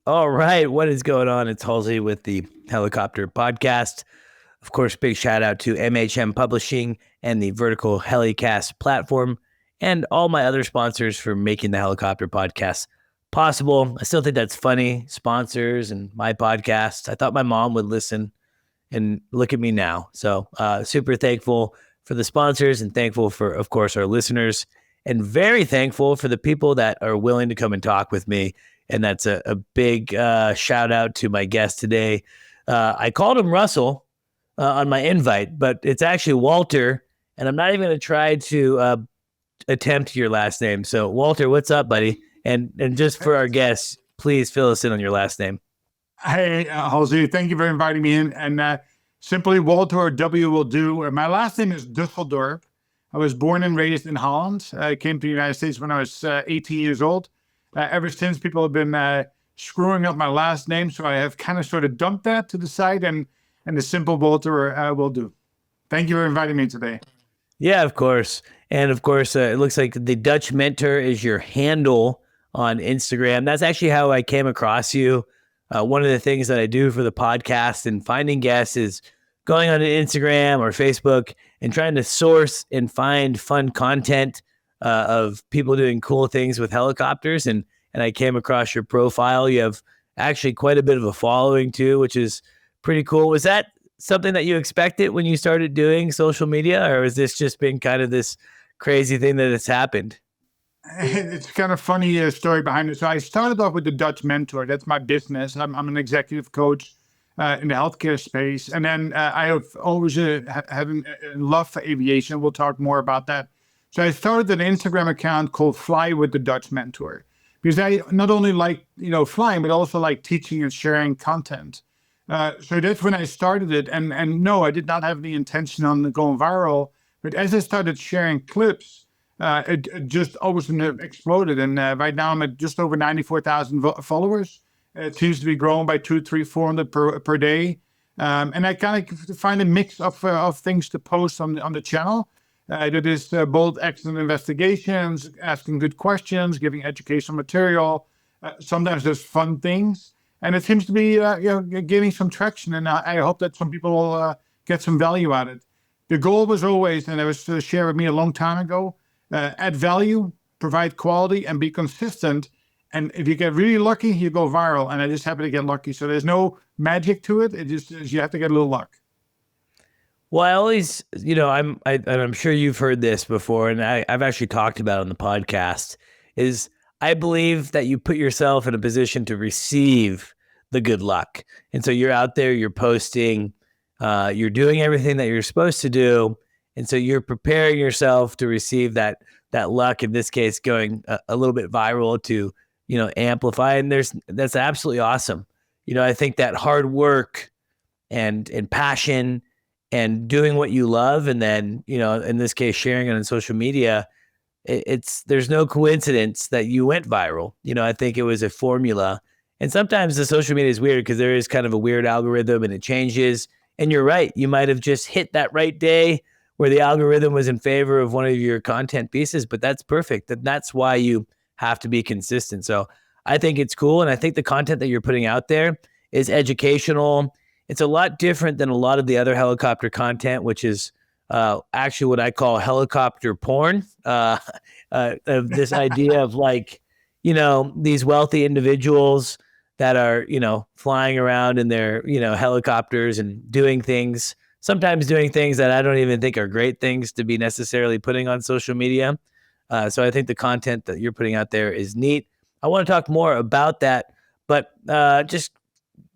All right, what is going on? It's Halsey with the Helicopter Podcast. Of course, big shout out to MHM Publishing and the Vertical HeliCASTS platform and all my other sponsors for making the Helicopter Podcast possible. I still think that's funny, sponsors and my podcast. I thought my mom would listen, and look at me now. So super thankful for the sponsors and thankful for, of course, our listeners, and very thankful for the people that are willing to come and talk with me. And that's a big shout out to my guest today. I called him Russell on my invite, but it's actually Walter. And I'm not even going to try to attempt your last name. So Walter, what's up, buddy? And just for our guests, please fill us in on your last name. Hey, Halsey, thank you for inviting me in. And simply Walter or W will do. My last name is Dusseldorp. I was born and raised in Holland. I came to the United States when I was 18 years old. Ever since, people have been screwing up my last name, so I have kind of sort of dumped that to the side, and the simple Walter will do. Thank you for inviting me today. Yeah, of course. And of course, it looks like the Dutch Mentor is your handle on Instagram. That's actually how I came across you. One of the things that I do for the podcast and finding guests is going on Instagram or Facebook and trying to source and find fun content of people doing cool things with helicopters. And I came across your profile. You have actually quite a bit of a following too, which is pretty cool. Was that something that you expected when you started doing social media, or has this just been kind of this crazy thing that has happened? It's kind of funny story behind it. So I started off with the Dutch Mentor. That's my business. I'm an executive coach in the healthcare space. And then I have always had a love for aviation. We'll talk more about that. So I started an Instagram account called Fly with the Dutch Mentor, because I not only like, flying, but also like teaching and sharing content. So that's when I started it. And no, I did not have the intention on going viral. But as I started sharing clips, it just all of a sudden exploded. And right now I'm at just over 94,000 followers. It seems to be growing by 200, 300, 400 per day. And I kind of find a mix of things to post on the channel. That is bold, excellent investigations, asking good questions, giving educational material. Sometimes there's fun things. And it seems to be gaining some traction. And I hope that some people will get some value out of it. The goal was always, and it was shared with me a long time ago, add value, provide quality, and be consistent. And if you get really lucky, you go viral. And I just happen to get lucky. So there's no magic to it. It just is, you have to get a little luck. Well, I always, I'm sure you've heard this before, and I've actually talked about it on the podcast, is I believe that you put yourself in a position to receive the good luck. And so you're out there, you're posting, you're doing everything that you're supposed to do. And so you're preparing yourself to receive that luck, in this case, going a little bit viral to, amplify. And that's absolutely awesome. I think that hard work and passion and doing what you love, and then, in this case, sharing it on social media, there's no coincidence that you went viral. I think it was a formula. And sometimes the social media is weird because there is kind of a weird algorithm and it changes. And you're right. You might have just hit that right day where the algorithm was in favor of one of your content pieces, but that's perfect. And that's why you have to be consistent. So I think it's cool. And I think the content that you're putting out there is educational. It's a lot different than a lot of the other helicopter content, which is actually what I call helicopter porn. Of this idea of these wealthy individuals that are, flying around in their, helicopters and doing things, sometimes doing things that I don't even think are great things to be necessarily putting on social media. So I think the content that you're putting out there is neat. I want to talk more about that, but just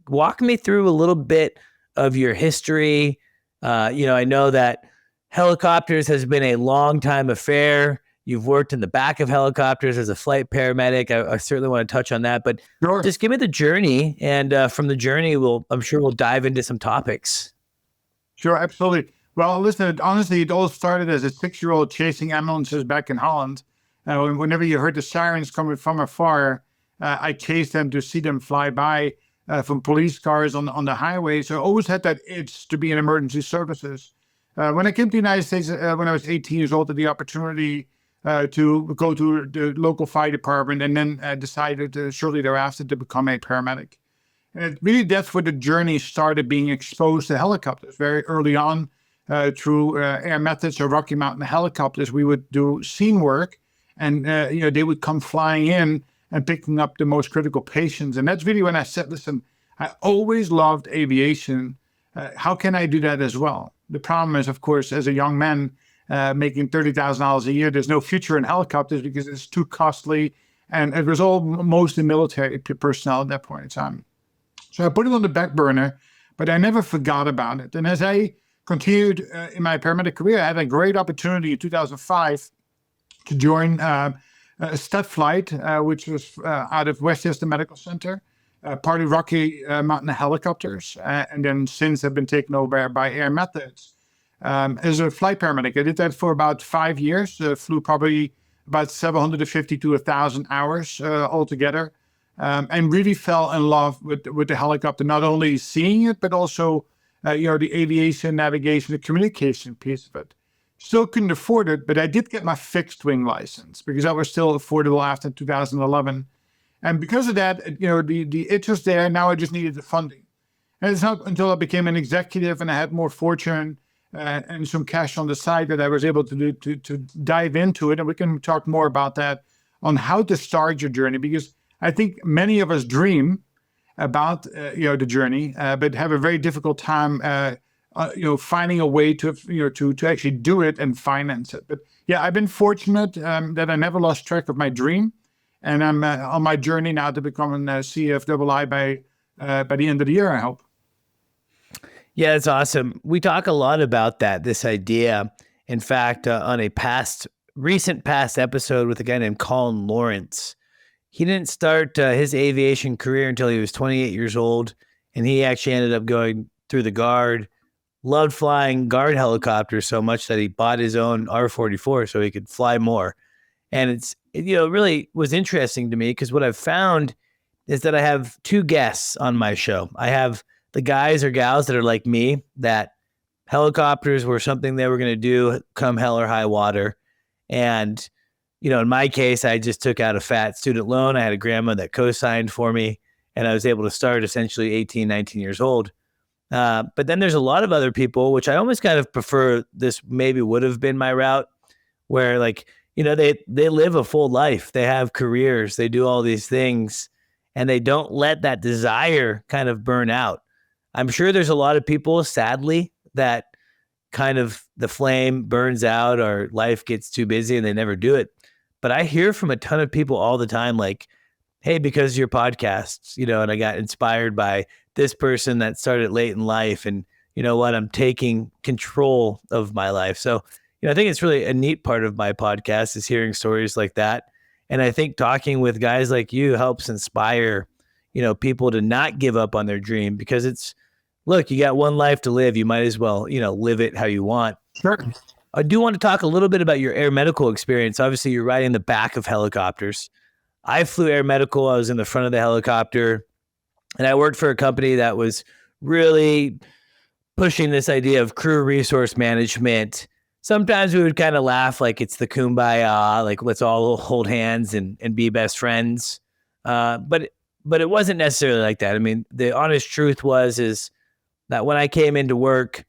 walk me through a little bit of your history. I know that helicopters has been a long time affair. You've worked in the back of helicopters as a flight paramedic. I certainly want to touch on that, but Sure. just give me the journey, and from the journey, I'm sure we'll dive into some topics. Sure, absolutely. Well, listen, honestly, it all started as a 6-year-old chasing ambulances back in Holland. Whenever you heard the sirens coming from afar, I chased them to see them fly by from police cars on the highway. So I always had that itch to be in emergency services. When I came to the United States, when I was 18 years old, I had the opportunity to go to the local fire department, and then decided shortly thereafter to become a paramedic. And really, that's where the journey started, being exposed to helicopters very early on through air methods or Rocky Mountain helicopters. We would do scene work, and they would come flying in and picking up the most critical patients. And that's really when I said, listen, I always loved aviation. How can I do that as well? The problem is, of course, as a young man making $30,000 a year, there's no future in helicopters because it's too costly. And it was all mostly military personnel at that point in time. So I put it on the back burner, but I never forgot about it. And as I continued in my paramedic career, I had a great opportunity in 2005 to join STAT Flight, which was out of Westchester Medical Center, part of Rocky Mountain Helicopters, and then since have been taken over by Air Methods. As a flight paramedic, I did that for about 5 years, flew probably about 750 to 1,000 hours altogether. And really fell in love with the helicopter, not only seeing it, but also, the aviation, navigation, the communication piece of it. Still couldn't afford it, but I did get my fixed wing license because that was still affordable after 2011. And because of that, the itch was there. Now I just needed the funding. And it's not until I became an executive and I had more fortune and some cash on the side that I was able to dive into it. And we can talk more about that on how to start your journey, because I think many of us dream about the journey, but have a very difficult time finding a way to actually do it and finance it. But yeah, I've been fortunate that I never lost track of my dream, and I'm on my journey now to become a CFII by the end of the year, I hope. Yeah, it's awesome. We talk a lot about this idea. In fact, on a recent episode with a guy named Colin Lawrence. He didn't start his aviation career until he was 28 years old, and he actually ended up going through the Guard, loved flying Guard helicopters so much that he bought his own R-44 so he could fly more. And it really was interesting to me because what I've found is that I have two guests on my show. I have the guys or gals that are like me, that helicopters were something they were going to do come hell or high water. And in my case, I just took out a fat student loan. I had a grandma that co-signed for me, and I was able to start essentially 18, 19 years old. But then there's a lot of other people, which I almost kind of prefer. This maybe would have been my route, where they live a full life. They have careers. They do all these things, and they don't let that desire kind of burn out. I'm sure there's a lot of people, sadly, that kind of the flame burns out or life gets too busy and they never do it. But I hear from a ton of people all the time, like, hey, because of your podcasts, and I got inspired by this person that started late in life. And you know what? I'm taking control of my life. So, I think it's really a neat part of my podcast is hearing stories like that. And I think talking with guys like you helps inspire, people to not give up on their dream, because look, you got one life to live. You might as well, live it how you want. Sure. I do want to talk a little bit about your air medical experience. Obviously, you're riding the back of helicopters. I flew air medical. I was in the front of the helicopter, and I worked for a company that was really pushing this idea of crew resource management. Sometimes we would kind of laugh like it's the kumbaya, like let's all hold hands and be best friends. But it wasn't necessarily like that. I mean, the honest truth is that when I came into work,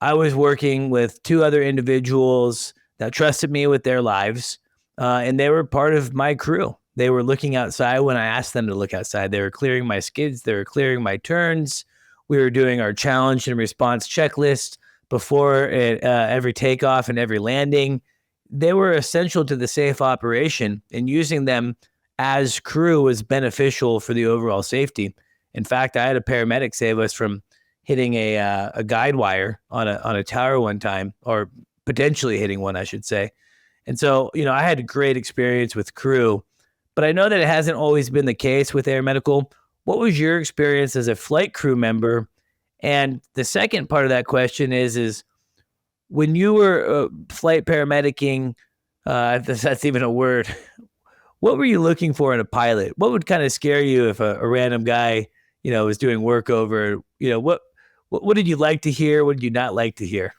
I was working with two other individuals that trusted me with their lives, and they were part of my crew. They were looking outside when I asked them to look outside. They were clearing my skids. They were clearing my turns. We were doing our challenge and response checklist before every takeoff and every landing. They were essential to the safe operation, and using them as crew was beneficial for the overall safety. In fact, I had a paramedic save us from hitting a guide wire on a tower one time, or potentially hitting one, I should say. And so, I had a great experience with crew, but I know that it hasn't always been the case with air medical. What was your experience as a flight crew member? And the second part of that question is when you were flight paramedicing, if that's even a word, what were you looking for in a pilot? What would kind of scare you if a random guy, was doing work over, what did you like to hear? What did you not like to hear?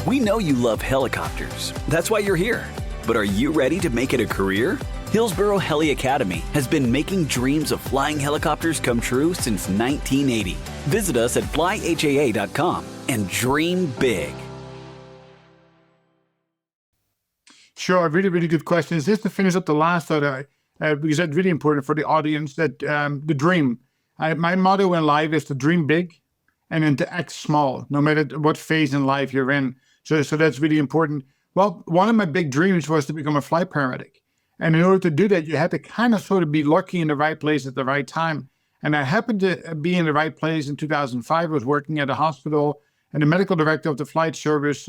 We know you love helicopters. That's why you're here. But are you ready to make it a career? Hillsboro Heli Academy has been making dreams of flying helicopters come true since 1980. Visit us at flyhaa.com and dream big. Sure, really, really good questions. Just to finish up the last thought, because that's really important for the audience, that the dream. My motto in life is to dream big and then to act small, no matter what phase in life you're in. So that's really important. Well, one of my big dreams was to become a flight paramedic. And in order to do that, you had to kind of sort of be lucky in the right place at the right time. And I happened to be in the right place in 2005. I was working at a hospital, and the medical director of the flight service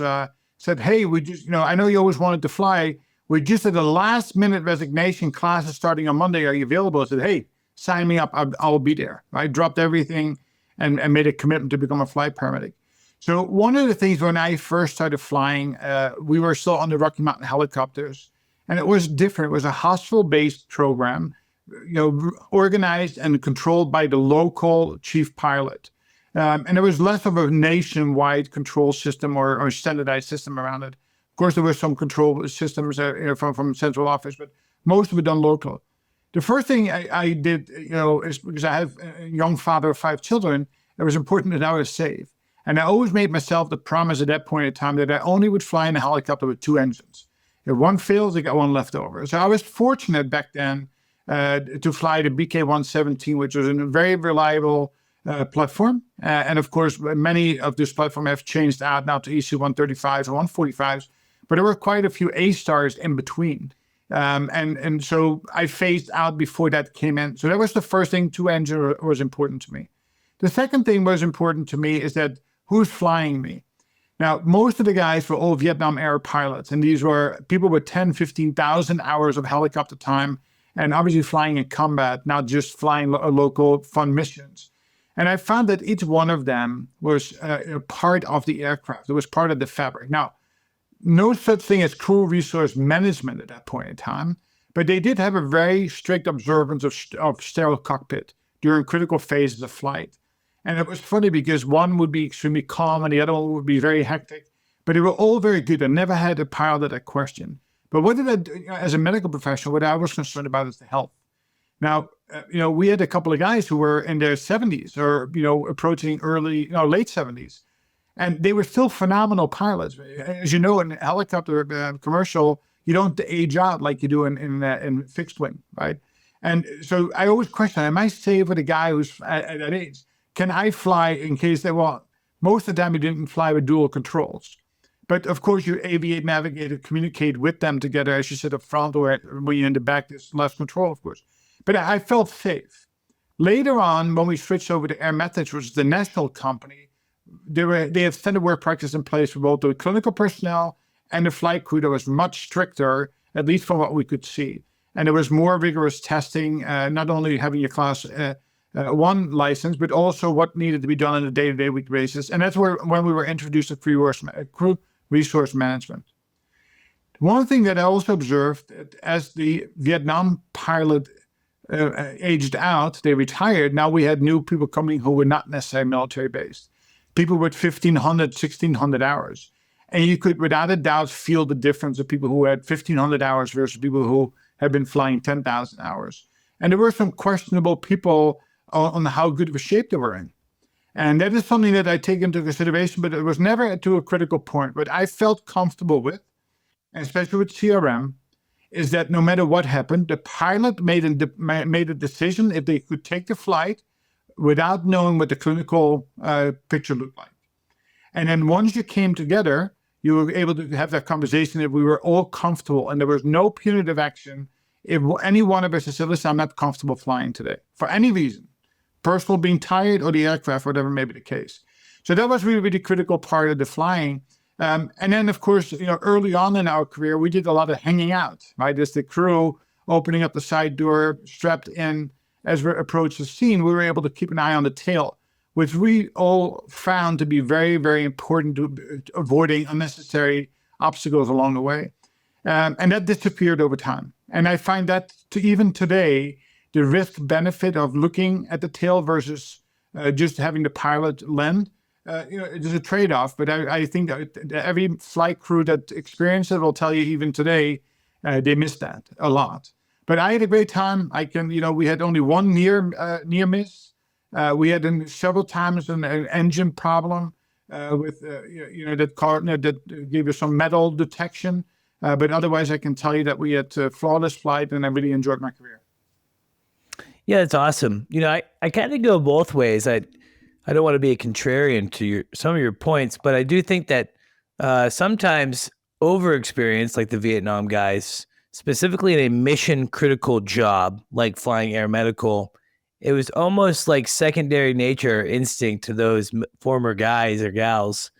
said, hey, we just, I know you always wanted to fly. We just had a last minute resignation, classes starting on Monday. Are you available? I said, hey, sign me up. I'll be there. I dropped everything and made a commitment to become a flight paramedic. So one of the things when I first started flying, we were still on the Rocky Mountain helicopters, and it was different. It was a hospital-based program, organized and controlled by the local chief pilot. And there was less of a nationwide control system or standardized system around it. Of course, there were some control systems from central office, but most of it done local. The first thing I did, is because I have a young father of 5 children, it was important that I was safe. And I always made myself the promise at that point in time that I only would fly in a helicopter with 2 engines. If one fails, I got one left over. So I was fortunate back then to fly the BK-117, which was a very reliable platform. And of course, many of these platforms have changed out now to EC-135s or 145s, but there were quite a few A-stars in between. And so I phased out before that came in. So that was the first thing. 2 engines was important to me. The second thing was important to me is that who's flying me? Now, most of the guys were all Vietnam Air pilots, and these were people with 10, 15,000 hours of helicopter time, and obviously flying in combat, not just flying local fun missions. And I found that each one of them was part of the aircraft. It was part of the fabric. Now, no such thing as crew resource management at that point in time, but they did have a very strict observance of sterile cockpit during critical phases of flight. And it was funny because one would be extremely calm and the other one would be very hectic, but they were all very good. I never had a pilot that question. But what did I do as a medical professional? What I was concerned about is the health. Now, we had a couple of guys who were in their 70s or, approaching late 70s, and they were still phenomenal pilots. As you know, in helicopter commercial, you don't age out like you do in fixed wing, right? And so I always question, am I safe with a guy who's at that age? Can I fly in case most of the time you didn't fly with dual controls. But of course, you aviate, navigate, communicate with them together, as you said up front, or when you're in the back, there's less control, of course. But I felt safe. Later on, when we switched over to Air Methods, which is the national company, they had standard work practice in place for both the clinical personnel and the flight crew that was much stricter, at least from what we could see. And there was more rigorous testing, not only having your class 1 license, but also what needed to be done on a day-to-day week basis. And that's when we were introduced to crew resource management. One thing that I also observed, as the Vietnam pilot aged out, they retired. Now we had new people coming who were not necessarily military-based. People with 1,500, 1,600 hours. And you could, without a doubt, feel the difference of people who had 1,500 hours versus people who had been flying 10,000 hours. And there were some questionable people on how good of a shape they were in. And that is something that I take into consideration, but it was never to a critical point. What I felt comfortable with, especially with CRM, is that no matter what happened, the pilot made a decision if they could take the flight without knowing what the clinical picture looked like. And then once you came together, you were able to have that conversation if we were all comfortable and there was no punitive action. If any one of us said, listen, I'm not comfortable flying today for any reason, personal being tired or the aircraft, whatever may be the case. So that was really, really critical part of the flying. And then, of course, early on in our career, we did a lot of hanging out, right? As the crew opening up the side door, strapped in, as we approached the scene, we were able to keep an eye on the tail, which we all found to be very, very important to avoiding unnecessary obstacles along the way. And that disappeared over time. And I find that even today, the risk benefit of looking at the tail versus just having the pilot lend, it is a trade-off. But I think that every flight crew that experienced it will tell you even today, they miss that a lot. But I had a great time. We had only one near miss. We had several times an engine problem with that car that gave us some metal detection. But otherwise, I can tell you that we had a flawless flight, and I really enjoyed my career. Yeah, it's awesome. I kind of go both ways. I don't want to be a contrarian to some of your points, but I do think that sometimes over-experience, like the Vietnam guys, specifically in a mission-critical job like flying air medical, it was almost like secondary nature instinct to those former guys or gals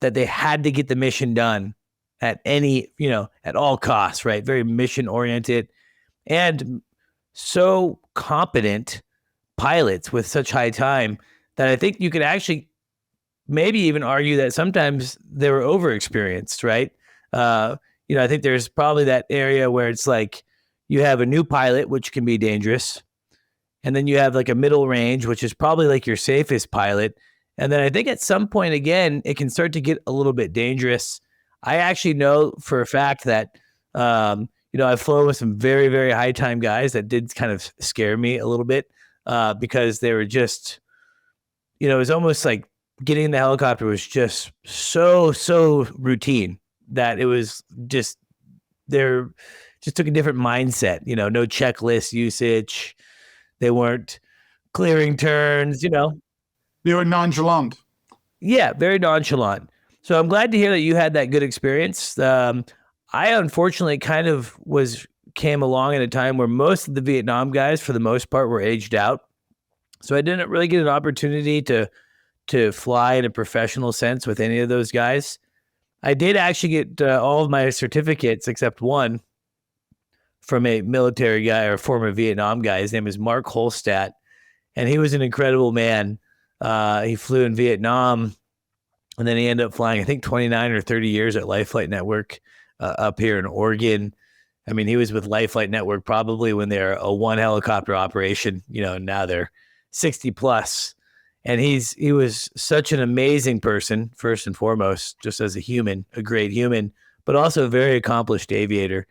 that they had to get the mission done at at all costs, right? Very mission-oriented and so competent pilots with such high time that I think you could actually maybe even argue that sometimes they were over-experienced, right? I think there's probably that area where it's like you have a new pilot, which can be dangerous. And then you have like a middle range, which is probably like your safest pilot. And then I think at some point, again, it can start to get a little bit dangerous. I actually know for a fact that, I've flown with some very, very high time guys that did kind of scare me a little bit because they were just, it was almost like getting in the helicopter was just so routine that it was just, they just took a different mindset, no checklist usage. They weren't clearing turns, They were nonchalant. Yeah, very nonchalant. So I'm glad to hear that you had that good experience. I unfortunately kind of came along at a time where most of the Vietnam guys, for the most part, were aged out. So I didn't really get an opportunity to fly in a professional sense with any of those guys. I did actually get all of my certificates except one from a military guy or former Vietnam guy. His name is Mark Holstat, and he was an incredible man. He flew in Vietnam, and then he ended up flying, I think, 29 or 30 years at Life Flight Network up here in Oregon. I mean, he was with Life Flight Network probably when they're a one helicopter operation, and now they're 60 plus. And he was such an amazing person, first and foremost, just as a human, a great human, but also a very accomplished aviator.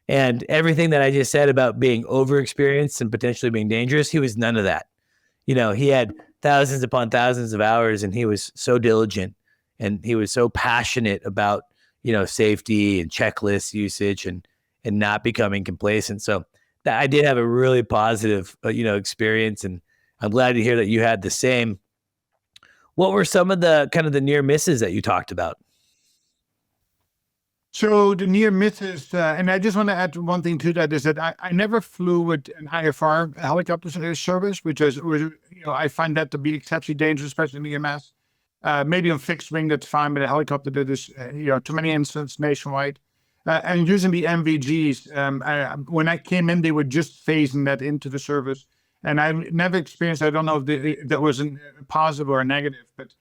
And everything that I just said about being overexperienced and potentially being dangerous, he was none of that. He had thousands upon thousands of hours, and he was so diligent, and he was so passionate about, safety and checklist usage and not becoming complacent. So I did have a really positive, experience, and I'm glad to hear that you had the same. What were some of the kind of the near misses that you talked about? So the near misses, and I just want to add one thing to that, is that I never flew with an IFR helicopter service, which I find that to be exceptionally dangerous, especially in EMS. Maybe on fixed wing, that's fine, but a helicopter that is, too many incidents nationwide. And using the MVGs, when I came in, they were just phasing that into the service. And I never experienced, I don't know if that was a positive or a negative, but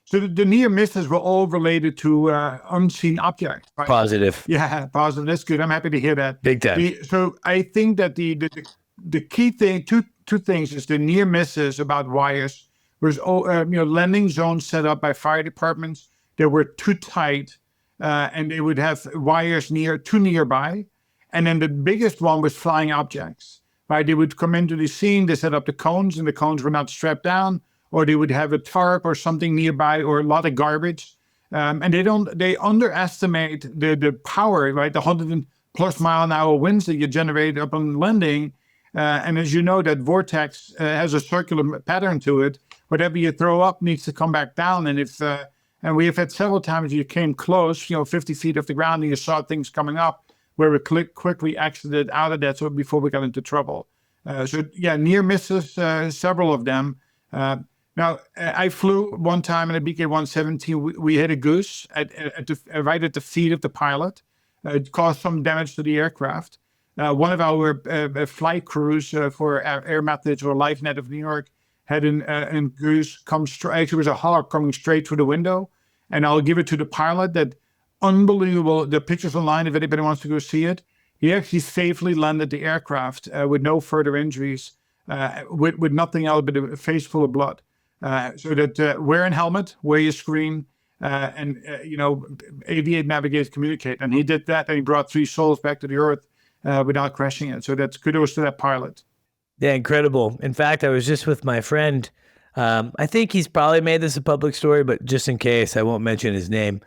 so the near misses were all related to unseen objects. Right? Positive. Yeah, positive. That's good. I'm happy to hear that. Big time. So I think that the key thing, two things, is the near misses about wires. Was landing zones set up by fire departments that were too tight, and they would have wires too nearby. And then the biggest one was flying objects. Right, they would come into the scene. They set up the cones, and the cones were not strapped down, or they would have a tarp or something nearby, or a lot of garbage. And they underestimate the power, right? The 100+ mile an hour winds that you generate upon landing. And as you know, that vortex has a circular pattern to it. Whatever you throw up needs to come back down. And and we have had several times you came close, 50 feet off the ground, and you saw things coming up, where we quickly exited out of that, before we got into trouble. Near misses, several of them. Now, I flew one time in a BK-117. We hit a goose right at the feet of the pilot. It caused some damage to the aircraft. One of our flight crews for Air Methods or LifeNet of New York had a goose come straight. Actually, it was a hawk coming straight through the window. And I'll give it to the pilot. That unbelievable. The picture's online if anybody wants to go see it. He actually safely landed the aircraft with no further injuries, with nothing else but a face full of blood. So that wear a helmet, wear your screen, and aviate, navigate, communicate. And he did that, and he brought 3 souls back to the earth without crashing it. So that's kudos to that pilot. Yeah, incredible. In fact, I was just with my friend. I think he's probably made this a public story, but just in case, I won't mention his name.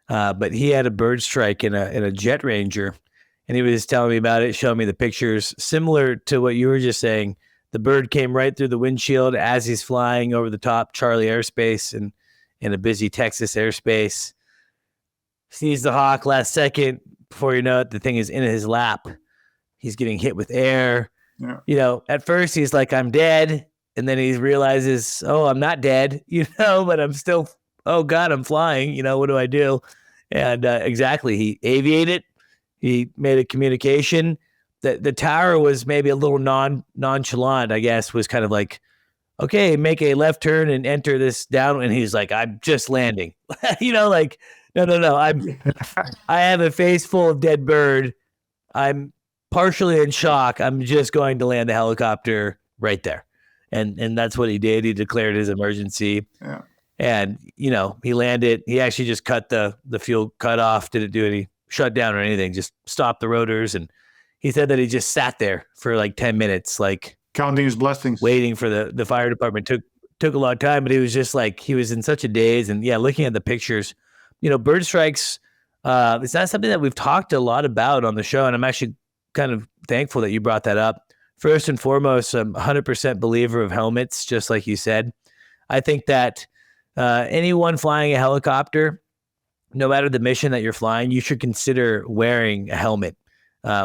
But he had a bird strike in a Jet Ranger, and he was telling me about it, showing me the pictures, similar to what you were just saying. The bird came right through the windshield as he's flying over the top Charlie airspace and in a busy Texas airspace. Sees the hawk last second. Before you know it, the thing is in his lap. He's getting hit with air. Yeah. At first he's like, I'm dead. And then he realizes, oh, I'm not dead, but I'm still, oh God, I'm flying. What do I do? And exactly, he aviated. He made a communication. The tower was maybe a little nonchalant, I guess, was kind of like, okay, make a left turn and enter this down. And he's like, I'm just landing. No. I have a face full of dead bird. I'm partially in shock. I'm just going to land the helicopter right there. And that's what he did. He declared his emergency. Yeah. And, he landed. He actually just cut the fuel cut off. Didn't do any shutdown or anything. Just stopped the rotors. And he said that he just sat there for like 10 minutes, like counting his blessings, waiting for the fire department. Took a long time, but he was just like, he was in such a daze. And yeah, looking at the pictures, bird strikes, it's not something that we've talked a lot about on the show. And I'm actually kind of thankful that you brought that up. First and foremost, I'm 100% believer of helmets, just like you said. I think that anyone flying a helicopter, no matter the mission that you're flying, you should consider wearing a helmet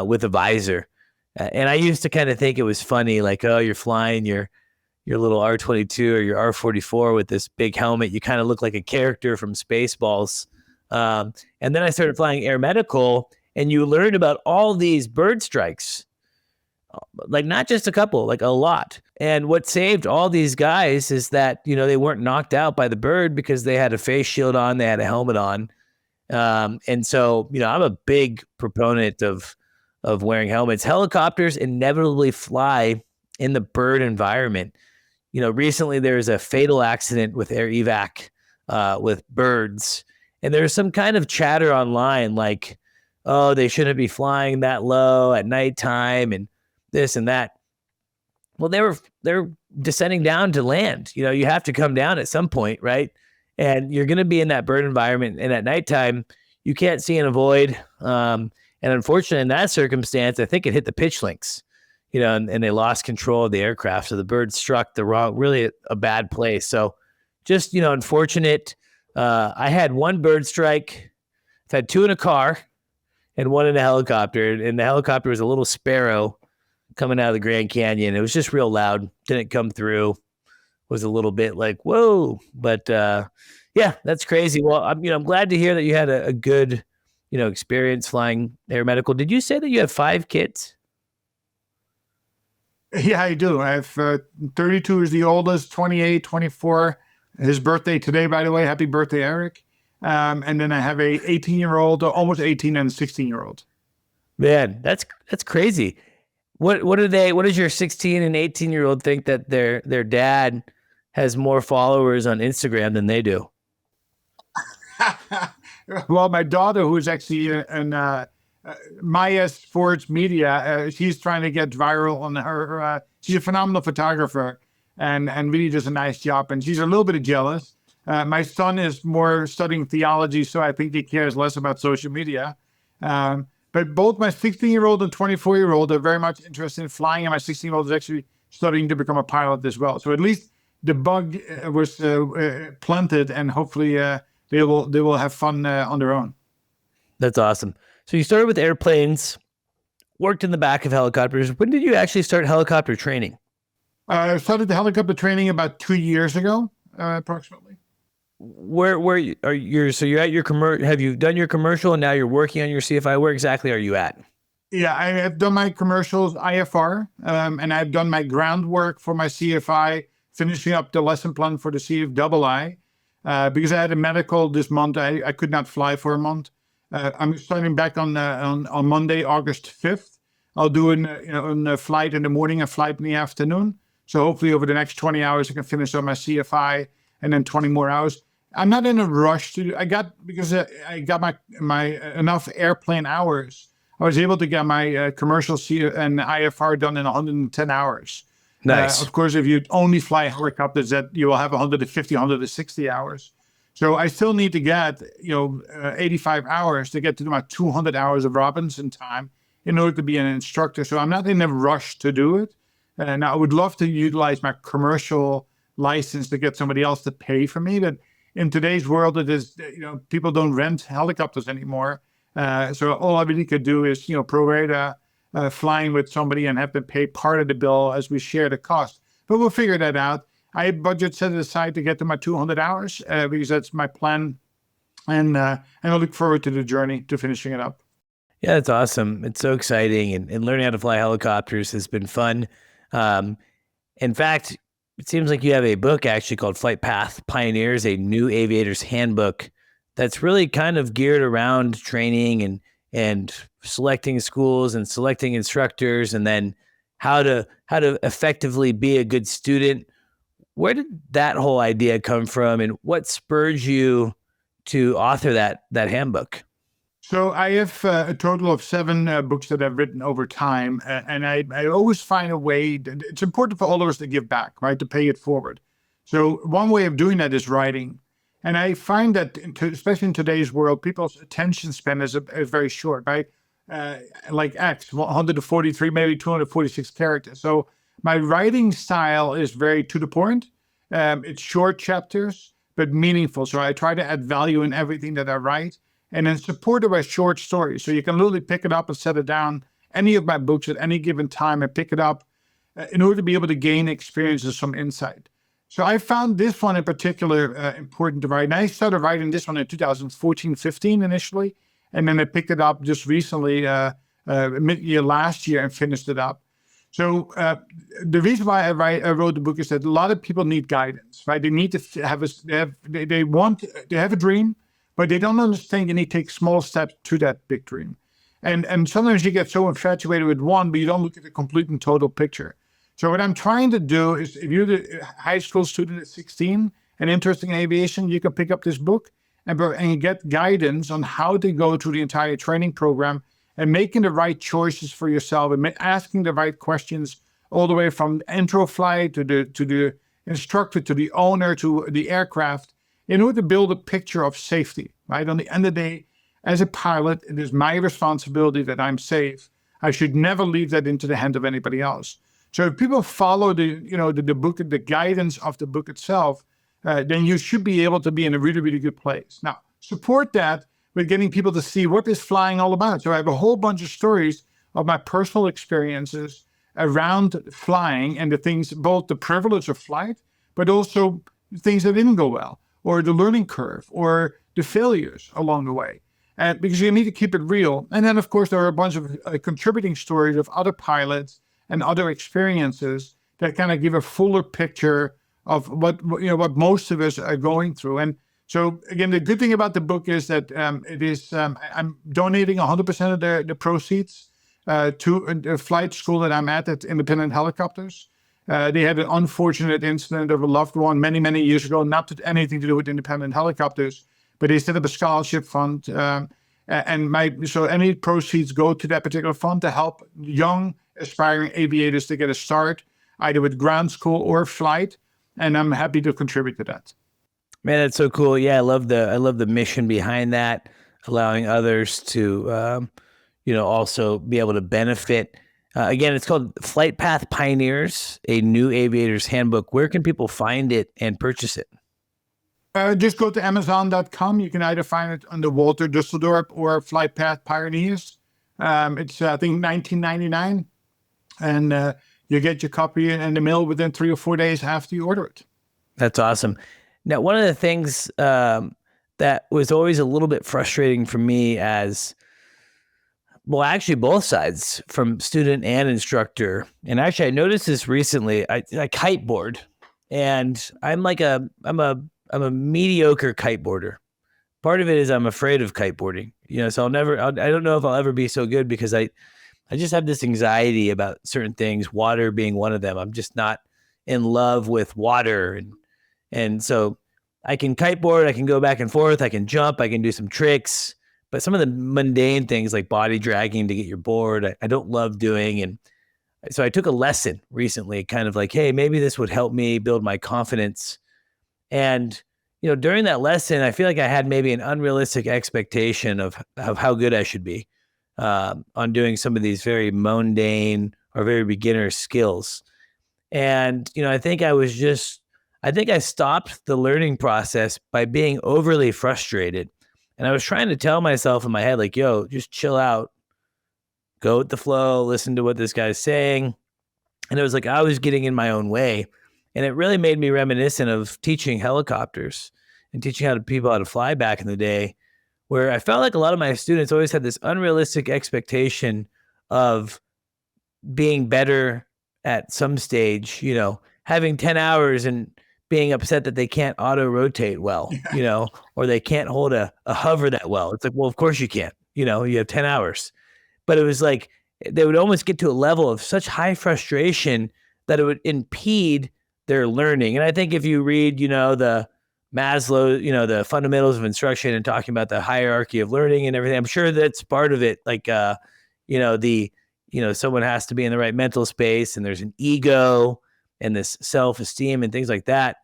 with a visor. And I used to kind of think it was funny, like, oh, you're flying your little R-22 or your R-44 with this big helmet. You kind of look like a character from Spaceballs. And then I started flying air medical, and you learned about all these bird strikes, like not just a couple, like a lot. And what saved all these guys is that, they weren't knocked out by the bird because they had a face shield on, they had a helmet on. And so, I'm a big proponent of wearing helmets. Helicopters inevitably fly in the bird environment. Recently there was a fatal accident with air evac with birds, and there's some kind of chatter online like, oh, they shouldn't be flying that low at nighttime and this and that. Well, they're descending down to land. You have to come down at some point, right? And you're going to be in that bird environment, and at nighttime you can't see and avoid. And unfortunately, in that circumstance, I think it hit the pitch links, and they lost control of the aircraft. So the bird struck really a bad place. So just, unfortunate. I had one bird strike. I've had 2 in a car and 1 in a helicopter. And the helicopter was a little Sparrow coming out of the Grand Canyon. It was just real loud. Didn't come through. Was a little bit like, whoa. But yeah, that's crazy. Well, I'm glad to hear that you had a good, experience flying air medical. Did you say that you have 5 kids? Yeah, I do. I have 32 is the oldest, 28, 24. His birthday today, by the way. Happy birthday, Eric. And then I have a 18-year-old, almost 18, and a 16-year-old. Man, that's crazy. What does your 16 and 18-year-old think that their dad has more followers on Instagram than they do? Well, my daughter, who is actually in Maya Sports Media, she's trying to get viral on her. She's a phenomenal photographer and really does a nice job. And she's a little bit jealous. My son is more studying theology, so I think he cares less about social media. But both my 16-year-old and 24-year-old are very much interested in flying, and my 16-year-old is actually studying to become a pilot as well. So at least the bug was planted, and hopefully they will have fun on their own. That's awesome. So you started with airplanes, worked in the back of helicopters. When did you actually start helicopter training? I started the helicopter training about 2 years ago, approximately. Where are you? So you're at your have you done your commercial and now you're working on your CFI? Where exactly are you at? Yeah, I have done my commercials IFR, and I've done my groundwork for my CFI, finishing up the lesson plan for the CFII. Because I had a medical this month, I could not fly for a month. I'm starting back on Monday, August 5th. I'll do a flight in the morning, a flight in the afternoon. So hopefully over the next 20 hours, I can finish on my CFI and then 20 more hours. I'm not in a rush because I got my enough airplane hours. I was able to get my commercial C and IFR done in 110 hours. Nice. Of course, if you only fly helicopters, that you will have 150, 160 hours. So I still need to get 85 hours to get to my 200 hours of Robinson time in order to be an instructor. So I'm not in a rush to do it. And I would love to utilize my commercial license to get somebody else to pay for me. But in today's world, it is people don't rent helicopters anymore. So all I really could do is pro rata flying with somebody and have them pay part of the bill as we share the cost. But we'll figure that out. I have budget set aside to get to my 200 hours because that's my plan. And I look forward to the journey to finishing it up. Yeah, that's awesome. It's so exciting. And learning how to fly helicopters has been fun. In fact, it seems like you have a book actually called Flight Path Pioneers, a new aviator's handbook that's really kind of geared around training and selecting schools and selecting instructors and then how to effectively be a good student. Where did that whole idea come from and what spurred you to author that handbook? So I have a total of 7 books that I've written over time, and I always find a way. It's important for all of us to give back, right, to pay it forward. So one way of doing that is writing. And I find that, especially in today's world, people's attention span is very short, right? Like X, 143, maybe 246 characters. So my writing style is very to the point. It's short chapters, but meaningful. So I try to add value in everything that I write. And then supported by short stories. So you can literally pick it up and set it down, any of my books at any given time, and pick it up in order to be able to gain experiences, some insight. So I found this one in particular important to write. And I started writing this one in 2014-15 initially. And then I picked it up just recently, mid-year last year, and finished it up. So the reason why I wrote the book is that a lot of people need guidance, right? They need to have they have a dream, but they don't understand you need to take small steps to that big dream. And sometimes you get so infatuated with one, but you don't look at the complete and total picture. So what I'm trying to do is, if you're the high school student at 16 and interested in aviation, you can pick up this book and get guidance on how to go through the entire training program and making the right choices for yourself and asking the right questions all the way from intro flight to the instructor, to the owner, to the aircraft, in order to build a picture of safety, right? On the end of the day, as a pilot, it is my responsibility that I'm safe. I should never leave that into the hand of anybody else. So if people follow the book, the guidance of the book itself, then you should be able to be in a really, really good place. Now, support that with getting people to see what is flying all about. So I have a whole bunch of stories of my personal experiences around flying and the things, both the privilege of flight, but also things that didn't go well, or the learning curve, or the failures along the way. And because you need to keep it real. And then, of course, there are a bunch of contributing stories of other pilots and other experiences that kind of give a fuller picture of what most of us are going through. And so, again, the good thing about the book is that I'm donating 100% of the proceeds to a flight school that I'm at Independent Helicopters. They had an unfortunate incident of a loved one many, many years ago, not anything to do with Independent Helicopters, but they set up a scholarship fund. So any proceeds go to that particular fund to help young aspiring aviators to get a start, either with ground school or flight. And I'm happy to contribute to that. Man, that's so cool. Yeah, I love the mission behind that, allowing others to also be able to benefit. Again, it's called Flight Path Pioneers, a new aviator's handbook. Where can people find it and purchase it? Just go to Amazon.com. You can either find it under Walter Dusseldorp or Flight Path Pioneers. It's, I think, $19.99. And you get your copy in the mail within 3 or 4 days after you order it. That's awesome. Now, one of the things that was always a little bit frustrating for me as, well, actually both sides, from student and instructor. And actually I noticed this recently. I kiteboard, and I'm a mediocre kiteboarder. Part of it is I'm afraid of kiteboarding, so I don't know if I'll ever be so good, because I just have this anxiety about certain things, water being one of them. I'm just not in love with water. And so I can kiteboard, I can go back and forth, I can jump, I can do some tricks, but some of the mundane things like body dragging to get your board, I don't love doing. And so I took a lesson recently, kind of like, hey, maybe this would help me build my confidence. And, during that lesson, I feel like I had maybe an unrealistic expectation of how good I should be on doing some of these very mundane or very beginner skills. And, I think I stopped the learning process by being overly frustrated. And I was trying to tell myself in my head, like, yo, just chill out, go with the flow, listen to what this guy's saying. And it was like I was getting in my own way. And it really made me reminiscent of teaching helicopters and teaching people how to fly back in the day, where I felt like a lot of my students always had this unrealistic expectation of being better at some stage, having 10 hours and being upset that they can't auto rotate well, or they can't hold a hover that well. It's like, well, of course you can't, you have 10 hours. But it was like they would almost get to a level of such high frustration that it would impede their learning. And I think if you read, the Maslow, the fundamentals of instruction and talking about the hierarchy of learning and everything, I'm sure that's part of it. Like, someone has to be in the right mental space, and there's an ego and this self-esteem and things like that.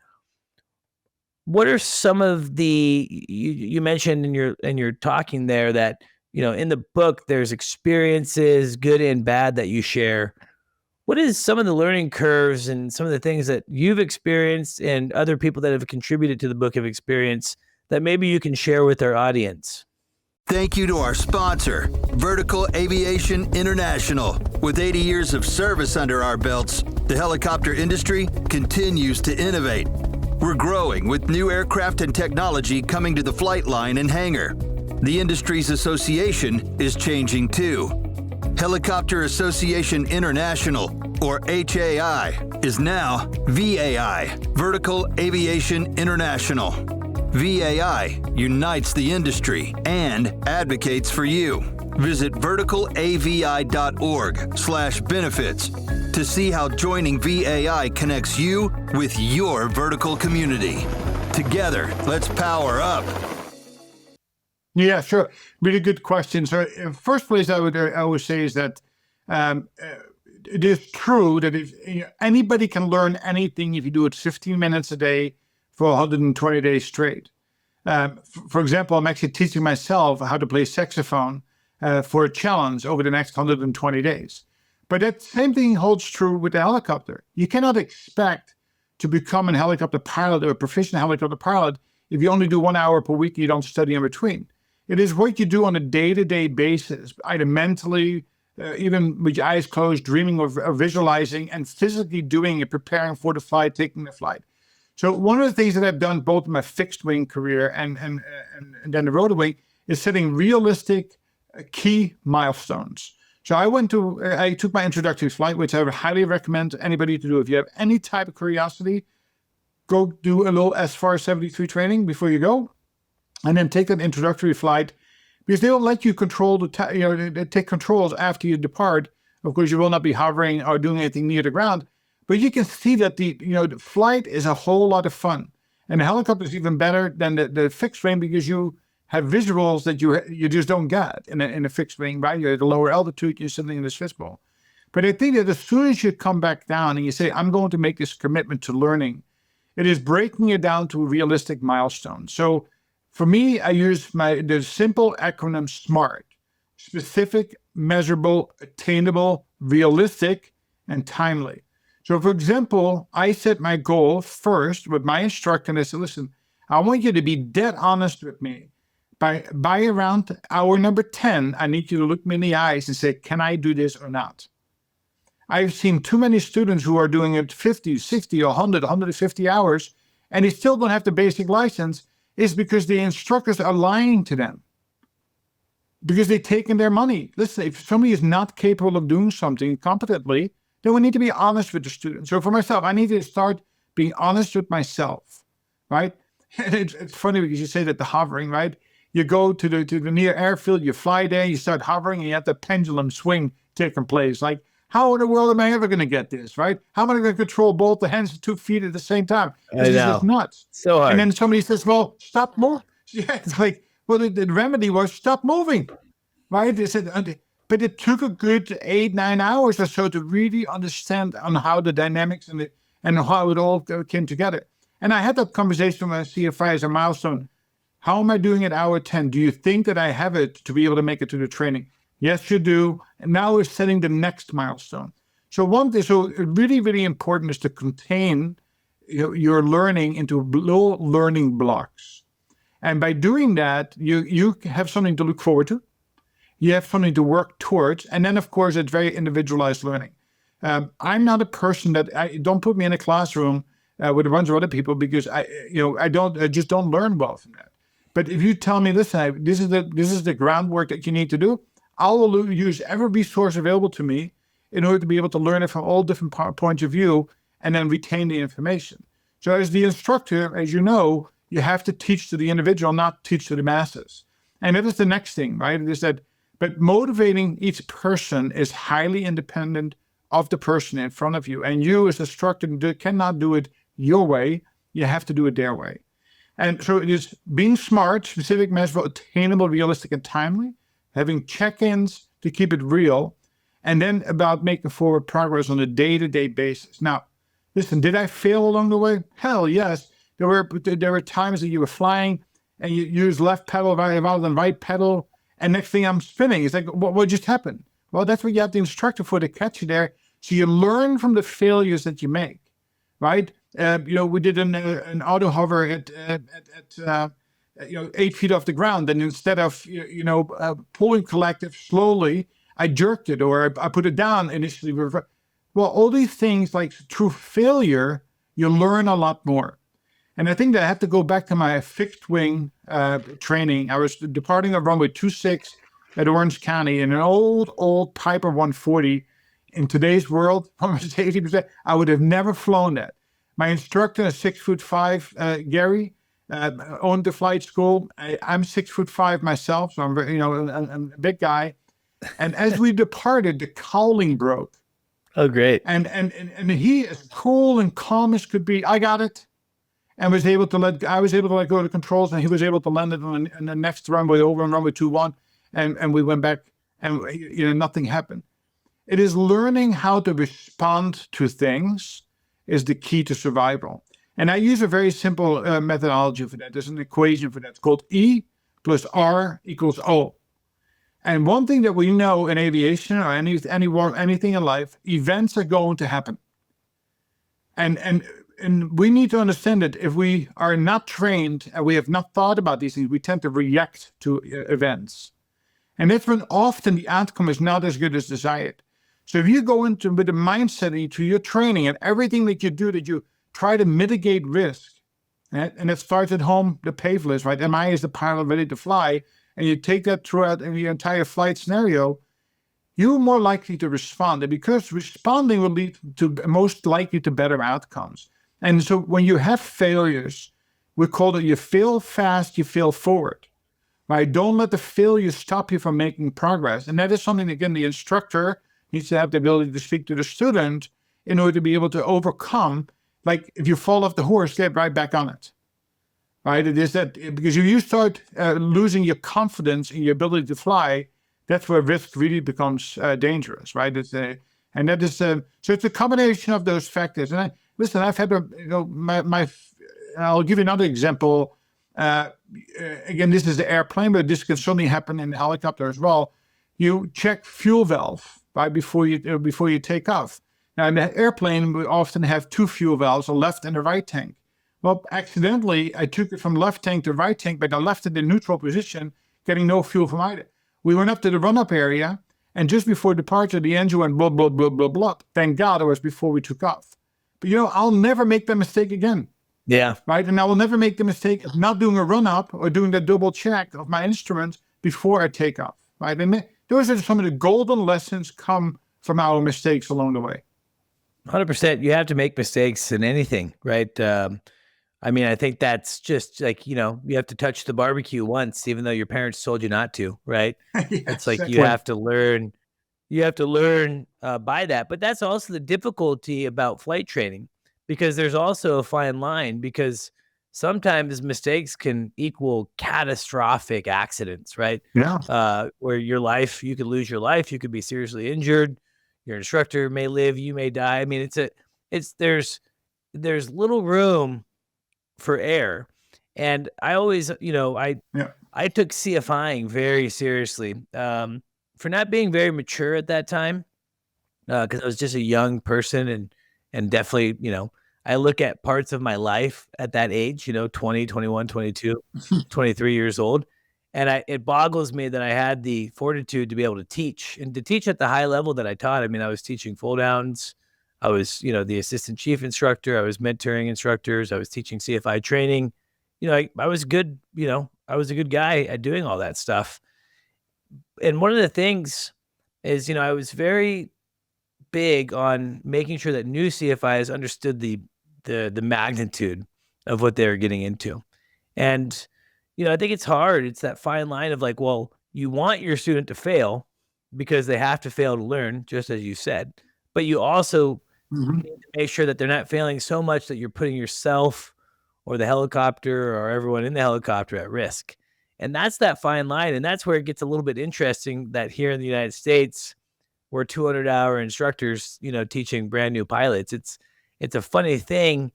What are some of you mentioned in your talking there that, in the book, there's experiences, good and bad, that you share. What is some of the learning curves and some of the things that you've experienced and other people that have contributed to the book have experienced that maybe you can share with our audience? Thank you to our sponsor, Vertical Aviation International. With 80 years of service under our belts, the helicopter industry continues to innovate. We're growing with new aircraft and technology coming to the flight line and hangar. The industry's association is changing too. Helicopter Association International, or HAI, is now VAI, Vertical Aviation International. VAI unites the industry and advocates for you. Visit verticalavi.org/benefits to see how joining VAI connects you with your vertical community. Together, let's power up. Yeah, sure. Really good question. So, first place I would say is that it is true that if anybody can learn anything if you do it 15 minutes a day for 120 days straight. For example, I'm actually teaching myself how to play saxophone for a challenge over the next 120 days. But that same thing holds true with the helicopter. You cannot expect to become a helicopter pilot or a proficient helicopter pilot if you only do 1 hour per week and you don't study in between. It is what you do on a day-to-day basis, either mentally, even with your eyes closed, dreaming or visualizing, and physically doing it, preparing for the flight, taking the flight. So one of the things that I've done both in my fixed wing career and then the rotor wing is setting realistic key milestones. So I took my introductory flight, which I would highly recommend anybody to do. If you have any type of curiosity, go do a little SFAR 73 training before you go, and then take that introductory flight, because they will let you control they take controls after you depart. Of course, you will not be hovering or doing anything near the ground, but you can see that the flight is a whole lot of fun. And the helicopter is even better than the fixed wing, because you have visuals that you just don't get in a fixed wing, right? You're at a lower altitude, you're sitting in this fishbowl. But I think that as soon as you come back down and you say, I'm going to make this commitment to learning, it is breaking it down to realistic milestones. So for me, I use the simple acronym SMART: specific, measurable, attainable, realistic, and timely. So for example, I set my goal first with my instructor, and I said, listen, I want you to be dead honest with me. By around hour number 10, I need you to look me in the eyes and say, can I do this or not? I've seen too many students who are doing it 50, 60, 100, 150 hours, and they still don't have the basic license. Is because the instructors are lying to them. Because they've taken their money. Listen, if somebody is not capable of doing something competently, then we need to be honest with the student. So for myself, I need to start being honest with myself, right? And it's funny because you say that the hovering, right? You go to the near airfield, you fly there, you start hovering, and you have the pendulum swing taking place. Like, how in the world am I ever going to get this, right? How am I going to control both the hands and 2 feet at the same time? This is just nuts. So hard. And then somebody says, well, stop moving. Yeah, it's like, well, the remedy was stop moving, right? They said, but it took a good 8-9 hours or so to really understand on how the dynamics and how it all came together. And I had that conversation with my CFI as a milestone. How am I doing at hour 10? Do you think that I have it to be able to make it to the training? Yes, you do. And now we're setting the next milestone. So really, really important is to contain your learning into low learning blocks. And by doing that, you have something to look forward to. You have something to work towards. And then, of course, it's very individualized learning. I'm not a person that don't put me in a classroom with a bunch of other people because I just don't learn well from that. But if you tell me, listen, this is the groundwork that you need to do, I will use every resource available to me in order to be able to learn it from all different points of view and then retain the information. So as the instructor, as you know, you have to teach to the individual, not teach to the masses. And that is the next thing, right? It is that, but motivating each person is highly independent of the person in front of you. And you as the instructor cannot do it your way. You have to do it their way. And so it is being smart, specific, measurable, attainable, realistic, and timely, having check-ins to keep it real, and then about making forward progress on a day-to-day basis. Now, listen, did I fail along the way? Hell yes. There were times that you were flying and you used left pedal rather than right pedal, and next thing I'm spinning. It's like, what just happened? Well, that's what you have the instructor for, to catch you there. So you learn from the failures that you make, right? We did an auto hover at 8 feet off the ground, and instead of pulling collective slowly, I jerked it or I put it down initially. Well, all these things, like through failure, you learn a lot more. And I think that I have to go back to my fixed wing training. I was departing of runway 26 at Orange County in an old Piper 140. In today's world, almost 80%, I would have never flown that. My instructor is 6'5", Gary, owned the flight school. I'm 6'5" myself, so I'm I'm a big guy. And as we departed, the cowling broke. Oh, great! And he, as cool and calm as could be, I got it, and I was able to let go of the controls, and he was able to land it on the next runway over on runway 21, and we went back, and nothing happened. It is learning how to respond to things is the key to survival. And I use a very simple methodology for that. There's an equation for that. It's called E plus R equals O. And one thing that we know in aviation or anything in life, events are going to happen. And we need to understand that if we are not trained and we have not thought about these things, we tend to react to events. And that's when often the outcome is not as good as desired. So if you go into with a mindset into your training and everything that you do, that you try to mitigate risk, right? And it starts at home, the PAVE list, right? Am I as the pilot ready to fly? And you take that throughout in your entire flight scenario, you're more likely to respond. And because responding will lead to most likely to better outcomes. And so when you have failures, we call it you fail fast, you fail forward. Right? Don't let the failure stop you from making progress. And that is something, again, the instructor needs to have the ability to speak to the student in order to be able to overcome. Like if you fall off the horse, get right back on it. Right? It is that because if you start losing your confidence in your ability to fly, that's where risk really becomes dangerous, right? So it's a combination of those factors. And I've had I'll give you another example. Again, this is the airplane, but this can certainly happen in the helicopter as well. You check fuel valve right before you take off. Now in the airplane, we often have two fuel valves, a left and a right tank. Well, accidentally, I took it from left tank to right tank, but I left it in neutral position, getting no fuel from either. We went up to the run-up area, And just before departure, the engine went blah, blah, blah, blah, blah. Thank God it was before we took off. But, I'll never make that mistake again. Yeah. Right. And I will never make the mistake of not doing a run up or doing the double check of my instruments before I take off. Right. And those are some of the golden lessons come from our mistakes along the way. 100%. You have to make mistakes in anything, right? I think that's just like, you have to touch the barbecue once, even though your parents told you not to, right? It's like you have to learn. You have to learn by that. But that's also the difficulty about flight training, because there's also a fine line, because sometimes mistakes can equal catastrophic accidents, right? Yeah. Where you could lose your life. You could be seriously injured. Your instructor may live, you may die. I mean, there's little room for error. And I always, I took CFIing very seriously for not being very mature at that time, because I was just a young person, and definitely, I look at parts of my life at that age, 20, 21, 22, 23 years old. And it boggles me that I had the fortitude to be able to teach, and to teach at the high level that I taught. I mean, I was teaching full downs. I was, the assistant chief instructor. I was mentoring instructors. I was teaching CFI training. I was good. I was a good guy at doing all that stuff. And one of the things is, I was very big on making sure that new CFIs understood the magnitude of what they were getting into. And, I think it's hard. It's that fine line of like, well, you want your student to fail because they have to fail to learn, just as you said, but you also need to make sure that they're not failing so much that you're putting yourself or the helicopter or everyone in the helicopter at risk. And that's that fine line. And that's where it gets a little bit interesting, that here in the United States, we're 200-hour instructors, teaching brand new pilots. It's a funny thing.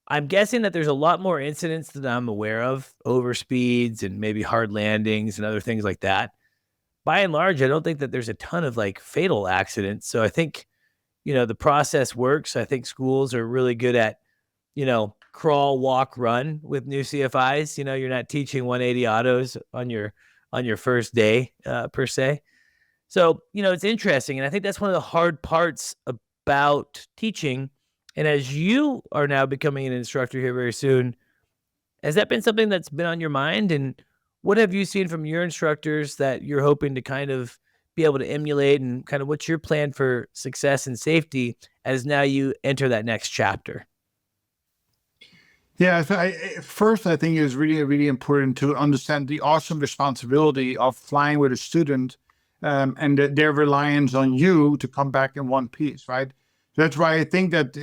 I'm guessing that there's a lot more incidents than I'm aware of, overspeeds and maybe hard landings and other things like that. By and large, I don't think that there's a ton of like fatal accidents. So I think, the process works. I think schools are really good at, crawl, walk, run with new CFIs. You're not teaching 180 autos on your first day per se. So, it's interesting. And I think that's one of the hard parts about teaching. And as you are now becoming an instructor here very soon, has that been something that's been on your mind? And what have you seen from your instructors that you're hoping to kind of be able to emulate, and kind of what's your plan for success and safety as now you enter that next chapter? Yeah, so first, I think it's really, really important to understand the awesome responsibility of flying with a student, and their reliance on you to come back in one piece, right? That's why I think that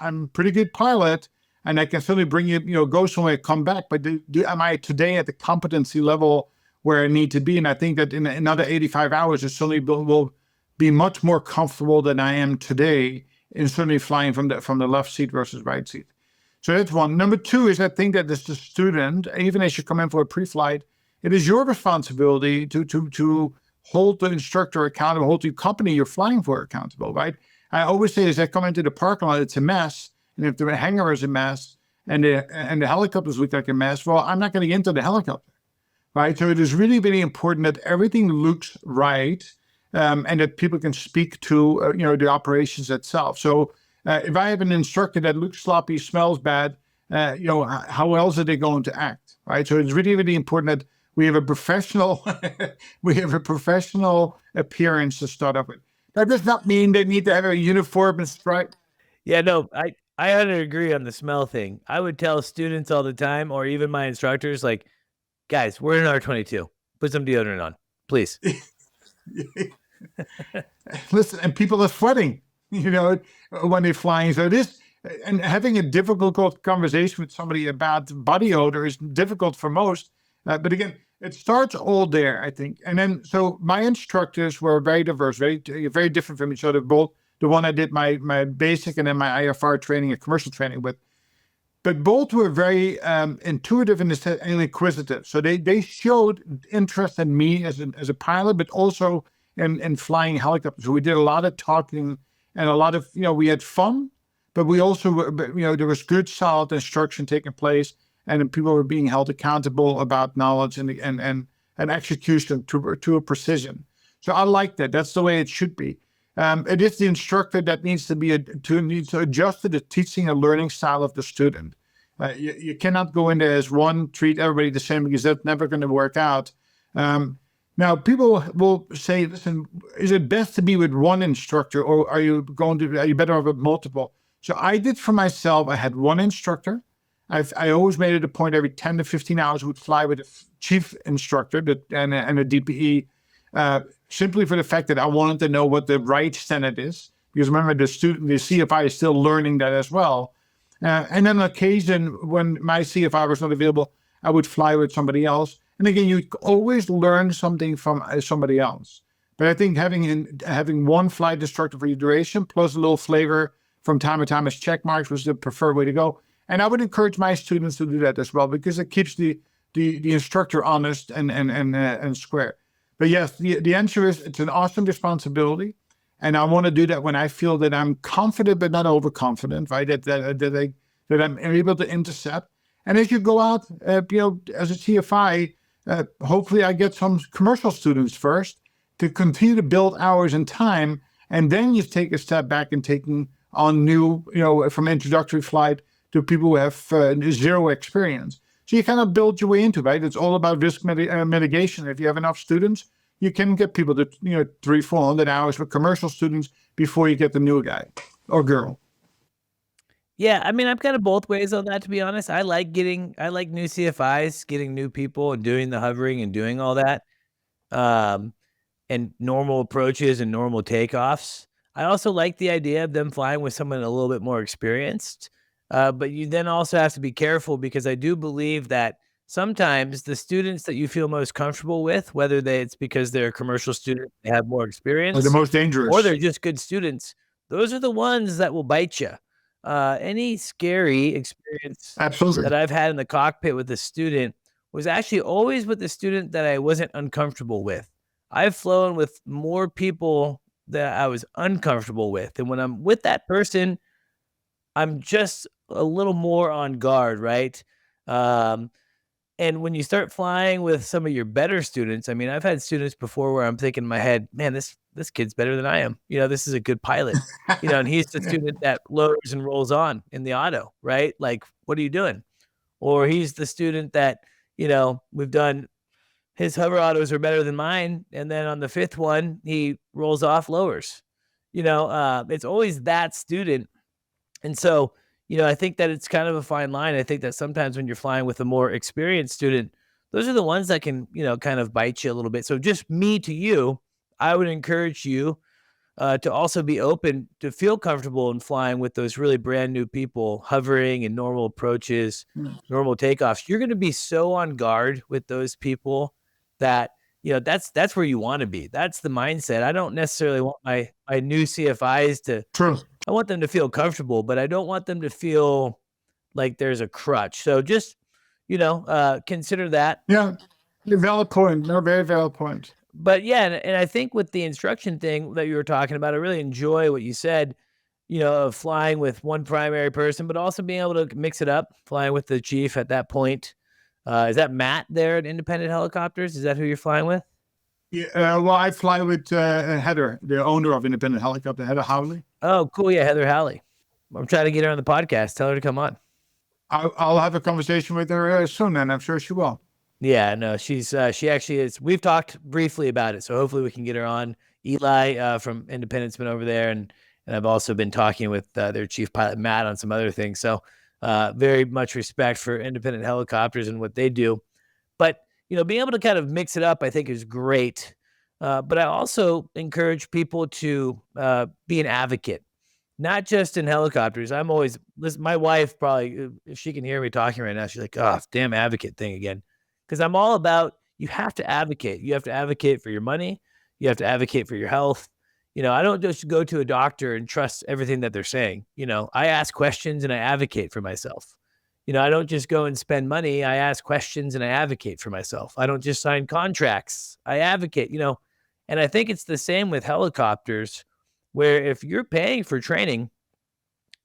I'm a pretty good pilot, and I can certainly bring you, go somewhere, come back. But am I today at the competency level where I need to be? And I think that in another 85 hours, I certainly will be much more comfortable than I am today in certainly flying from the left seat versus right seat. So that's one. Number two is, I think that as the student, even as you come in for a pre-flight, it is your responsibility to hold the instructor accountable, hold the company you're flying for accountable, right? I always say, as I come into the parking lot, it's a mess. And if the hangar is a mess and the helicopters look like a mess, well, I'm not going to get into the helicopter, right? So it is really, really important that everything looks right, and that people can speak to, the operations itself. So if I have an instructor that looks sloppy, smells bad, how else are they going to act, right? So it's really, really important that we have a professional appearance to start off with. That does not mean they need to have a uniform and stripe. Yeah, no, I 100% agree on the smell thing. I would tell students all the time, or even my instructors, like, guys, we're in R22. Put some deodorant on, please. Listen, and people are sweating, when they're flying. So and having a difficult conversation with somebody about body odor is difficult for most. But again, it starts all there, I think. And then, so my instructors were very diverse, very different from each other. Both the one I did my basic and then my IFR training and commercial training with. But both were very intuitive and inquisitive. So they showed interest in me as a pilot, but also in flying helicopters. So we did a lot of talking and a lot of, we had fun, but we also, there was good, solid instruction taking place. And people were being held accountable about knowledge and execution to a precision. So I like that. That's the way it should be. It is the instructor that needs to adjust to the teaching and learning style of the student. You cannot go in there as one, treat everybody the same, because that's never going to work out. Now, people will say, listen, is it best to be with one instructor, or are you better off with multiple? So I did for myself, I had one instructor. I always made it a point every 10 to 15 hours I would fly with a chief instructor and a DPE, simply for the fact that I wanted to know what the right standard is. Because remember, the CFI is still learning that as well. And then on occasion, when my CFI was not available, I would fly with somebody else. And again, you always learn something from somebody else. But I think having one flight instructor for your duration, plus a little flavor from time to time as check marks, was the preferred way to go. And I would encourage my students to do that as well, because it keeps the instructor honest and square. But yes, the answer is it's an awesome responsibility. And I want to do that when I feel that I'm confident but not overconfident, right? That I'm able to intercept. And as you go out, as a CFI, hopefully I get some commercial students first to continue to build hours and time. And then you take a step back and taking on new, from introductory flight to people who have zero experience. So you kind of build your way into it, right? It's all about risk mitigation. If you have enough students, you can get people to 300-400 hours for commercial students before you get the new guy or girl. Yeah, I mean, I'm kind of both ways on that, to be honest. I like new CFIs, getting new people and doing the hovering and doing all that, and normal approaches and normal takeoffs. I also like the idea of them flying with someone a little bit more experienced. But you then also have to be careful, because I do believe that sometimes the students that you feel most comfortable with, whether it's because they're a commercial student, they have more experience, Or the most dangerous, or they're just good students, those are the ones that will bite you. Any scary experience absolutely that I've had in the cockpit with a student was actually always with the student that I wasn't uncomfortable with. I've flown with more people that I was uncomfortable with. And when I'm with that person, I'm just a little more on guard, right? And when you start flying with some of your better students, I mean, I've had students before where I'm thinking in my head, man, this kid's better than I am. This is a good pilot. And he's the student that lowers and rolls on in the auto, right? Like, what are you doing? Or he's the student that, we've done, his hover autos are better than mine. And then on the fifth one, he rolls off, lowers. It's always that student. And so, I think that it's kind of a fine line. I think that sometimes when you're flying with a more experienced student, those are the ones that can, kind of bite you a little bit. So just me to you, I would encourage you to also be open to feel comfortable in flying with those really brand new people, hovering and normal approaches, normal takeoffs. You're going to be so on guard with those people that, that's where you want to be. That's the mindset. I don't necessarily want my new CFIs to, true. I want them to feel comfortable, but I don't want them to feel like there's a crutch. So just, consider that. Yeah, valid point. No, very valid point. But yeah, and I think with the instruction thing that you were talking about, I really enjoy what you said, of flying with one primary person, but also being able to mix it up, flying with the chief at that point. Is that Matt there at Independent Helicopters? Is that who you're flying with? Yeah, well, I fly with Heather, the owner of Independent Helicopter, Heather Howley. Oh, cool. Yeah, Heather Howley. I'm trying to get her on the podcast. Tell her to come on. I'll have a conversation with her soon, and I'm sure she will. Yeah, no, she actually is. We've talked briefly about it, so hopefully we can get her on. Eli from Independent's been over there, and I've also been talking with their chief pilot, Matt, on some other things. So very much respect for Independent Helicopters and what they do. But, being able to kind of mix it up, I think, is great. But I also encourage people to be an advocate, not just in helicopters. My wife probably, if she can hear me talking right now, she's like, oh, damn advocate thing again. Because I'm all about, you have to advocate. You have to advocate for your money. You have to advocate for your health. I don't just go to a doctor and trust everything that they're saying. I ask questions and I advocate for myself. I don't just go and spend money. I ask questions and I advocate for myself. I don't just sign contracts. I advocate, and I think it's the same with helicopters, where if you're paying for training,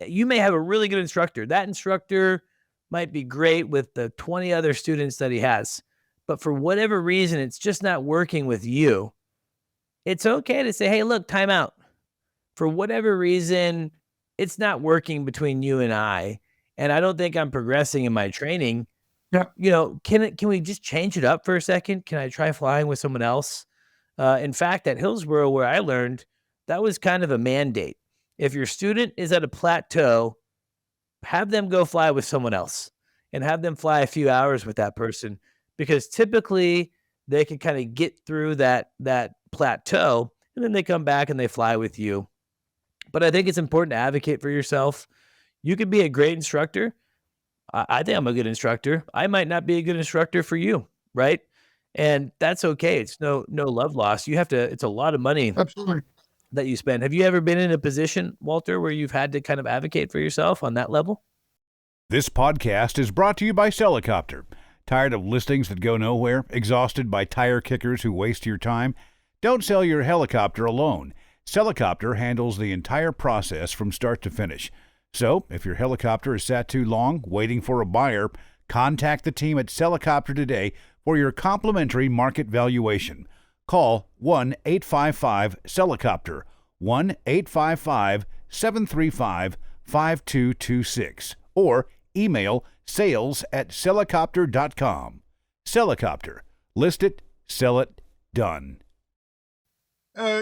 you may have a really good instructor. That instructor might be great with the 20 other students that he has, but for whatever reason, it's just not working with you. it's okay to say, hey, look, time out. For whatever reason, it's not working between you and I don't think I'm progressing in my training. Yeah. Can we just change it up for a second? Can I try flying with someone else? In fact, at Hillsborough, where I learned, that was kind of a mandate. If your student is at a plateau, have them go fly with someone else and have them fly a few hours with that person, because typically they can kind of get through that plateau and then they come back and they fly with you. But I think it's important to advocate for yourself. You could be a great instructor. I think I'm a good instructor. I might not be a good instructor for you, right? And that's okay. It's no love lost. It's a lot of money Absolutely. that you spend. Have you ever been in a position, Walter, where you've had to kind of advocate for yourself on that level? This podcast is brought to you by HeliCASTS. Tired of listings that go nowhere? Exhausted by tire kickers who waste your time? Don't sell your helicopter alone. HeliCASTS handles the entire process from start to finish. So, if your helicopter is sat too long waiting for a buyer, contact the team at HeliCASTS today for your complimentary market valuation. Call 1-855-HeliCASTS, 1-855-735-5226, or email sales@helicopter.com. HeliCASTS. List it, sell it, done.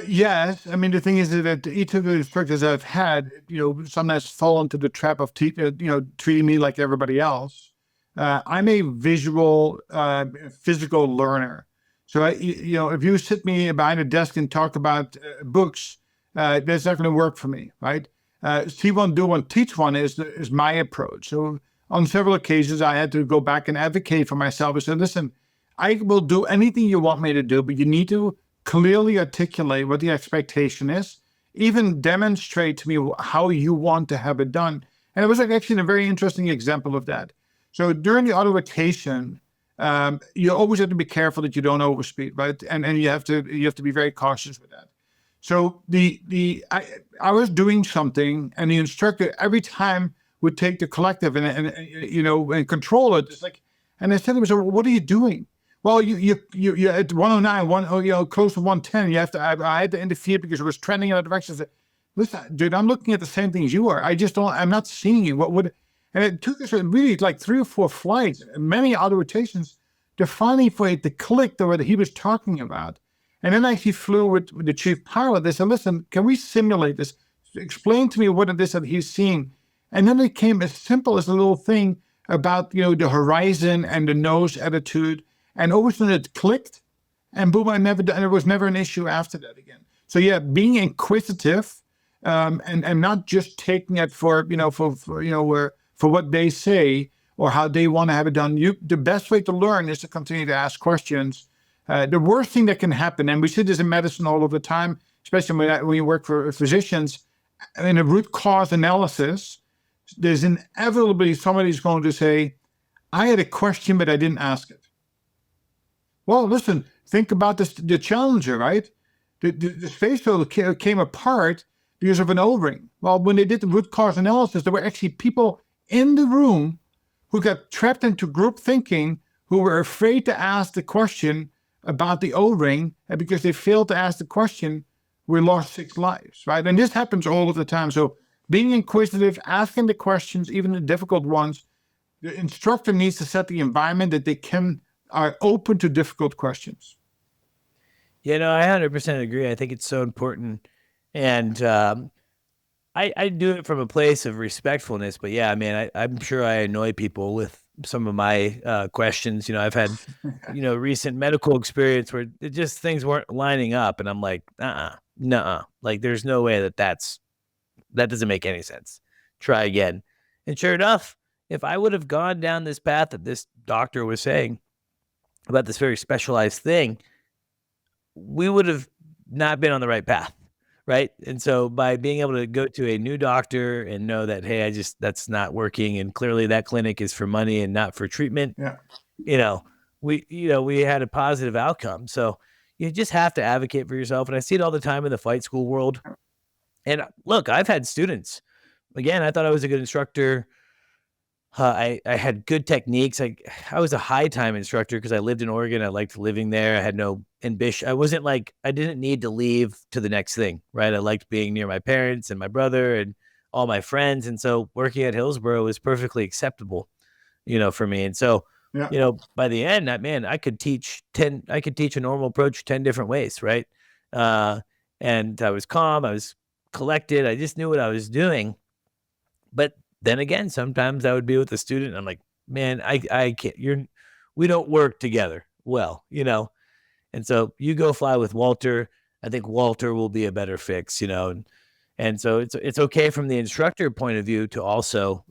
Yes. I mean, the thing is that each of the instructors I've had, sometimes fall into the trap of, treating me like everybody else. I'm a visual, physical learner. So, if you sit me behind a desk and talk about books, that's not going to work for me, right? See one, do one, teach one is my approach. So on several occasions, I had to go back and advocate for myself. I said, listen, I will do anything you want me to do, but you need to clearly articulate what the expectation is, even demonstrate to me how you want to have it done. And it was actually a very interesting example of that. So during the auto rotation, you always have to be careful that you don't overspeed, right? And you have to be very cautious with that. So I was doing something, and the instructor every time would take the collective and control it. It's like, and I said to him, so what are you doing? Well, you at 109, close to 110. I had to interfere because it was trending in that direction. I said, listen, dude, I'm looking at the same things you are. I'm not seeing you. And it took us really like 3 or 4 flights, many auto rotations, to finally for it to click to what he was talking about. And then I actually flew with the chief pilot. They said, listen, can we simulate this? Explain to me what it is that he's seeing. And then it came as simple as a little thing about, the horizon and the nose attitude. And all of a sudden it clicked, and boom, and there was never an issue after that again. So yeah, being inquisitive, and not just taking it for what they say or how they want to have it done. The best way to learn is to continue to ask questions. The worst thing that can happen, and we see this in medicine all of the time, especially when you work for physicians, in a root cause analysis, there's inevitably somebody's going to say, I had a question, but I didn't ask it. Well, listen, think about this, the Challenger, right? The space shuttle came apart because of an O-ring. Well, when they did the root cause analysis, there were actually people in the room who got trapped into group thinking, who were afraid to ask the question about the O-ring, and because they failed to ask the question, we lost 6 lives, right? And this happens all of the time. So being inquisitive, asking the questions, even the difficult ones, the instructor needs to set the environment that they are open to difficult questions. I 100% agree. I think it's so important. And I do it from a place of respectfulness, but yeah, man, I'm sure I annoy people with some of my questions. I've had, recent medical experience where it just things weren't lining up, and I'm like, nuh-uh. Like, there's no way that doesn't make any sense. Try again. And sure enough, if I would have gone down this path that this doctor was saying about this very specialized thing, we would have not been on the right path, right? And so by being able to go to a new doctor and know that, hey, that's not working, and clearly that clinic is for money and not for treatment, we had a positive outcome. So you just have to advocate for yourself. And I see it all the time in the flight school world. And look, I've had students, again, I thought I was a good instructor I had good techniques. I was a high time instructor because I lived in Oregon. I liked living there. I had no ambition. I didn't need to leave to the next thing, right? I liked being near my parents and my brother and all my friends. And so working at Hillsborough was perfectly acceptable, for me. And so, Yeah. By the end, I could teach a normal approach 10 different ways, right? And I was calm. I was collected. I just knew what I was doing. But then again, sometimes I would be with a student and I'm like, man, I can't, we don't work together well, And so you go fly with Walter. I think Walter will be a better fix, and so it's okay from the instructor point of view to also,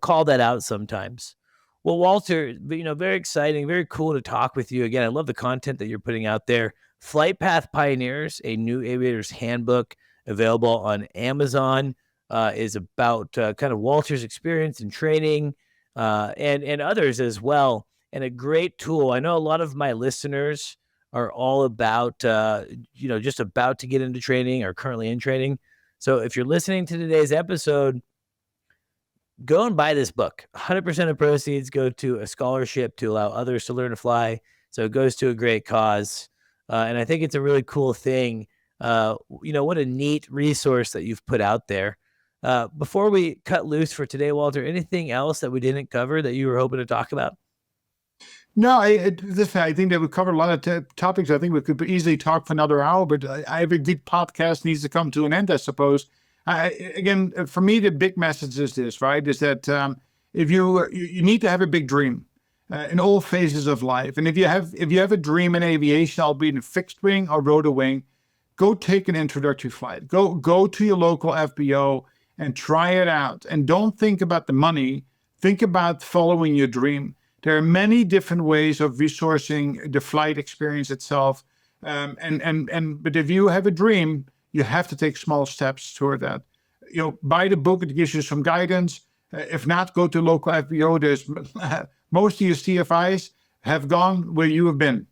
call that out sometimes. Well, Walter, very exciting, very cool to talk with you again. I love the content that you're putting out there. Flight Path Pioneers, a new aviator's handbook available on Amazon, is about kind of Walter's experience and training, and others as well, and a great tool. I know a lot of my listeners are all about, just about to get into training or currently in training. So if you're listening to today's episode, go and buy this book. 100% of proceeds go to a scholarship to allow others to learn to fly. So it goes to a great cause. And I think it's a really cool thing. What a neat resource that you've put out there. Before we cut loose for today, Walter, anything else that we didn't cover that you were hoping to talk about? No, I think that we covered a lot of topics. I think we could easily talk for another hour, but every good podcast needs to come to an end, I suppose. Again, for me, the big message is this, right? Is that if you need to have a big dream in all phases of life, and if you have a dream in aviation, albeit in fixed wing or rotor wing, go take an introductory flight. Go to your local FBO and try it out. And don't think about the money. Think about following your dream. There are many different ways of resourcing the flight experience itself. But if you have a dream, you have to take small steps toward that. Buy the book, it gives you some guidance. If not, go to local FBO. There's most of your CFIs have gone where you have been,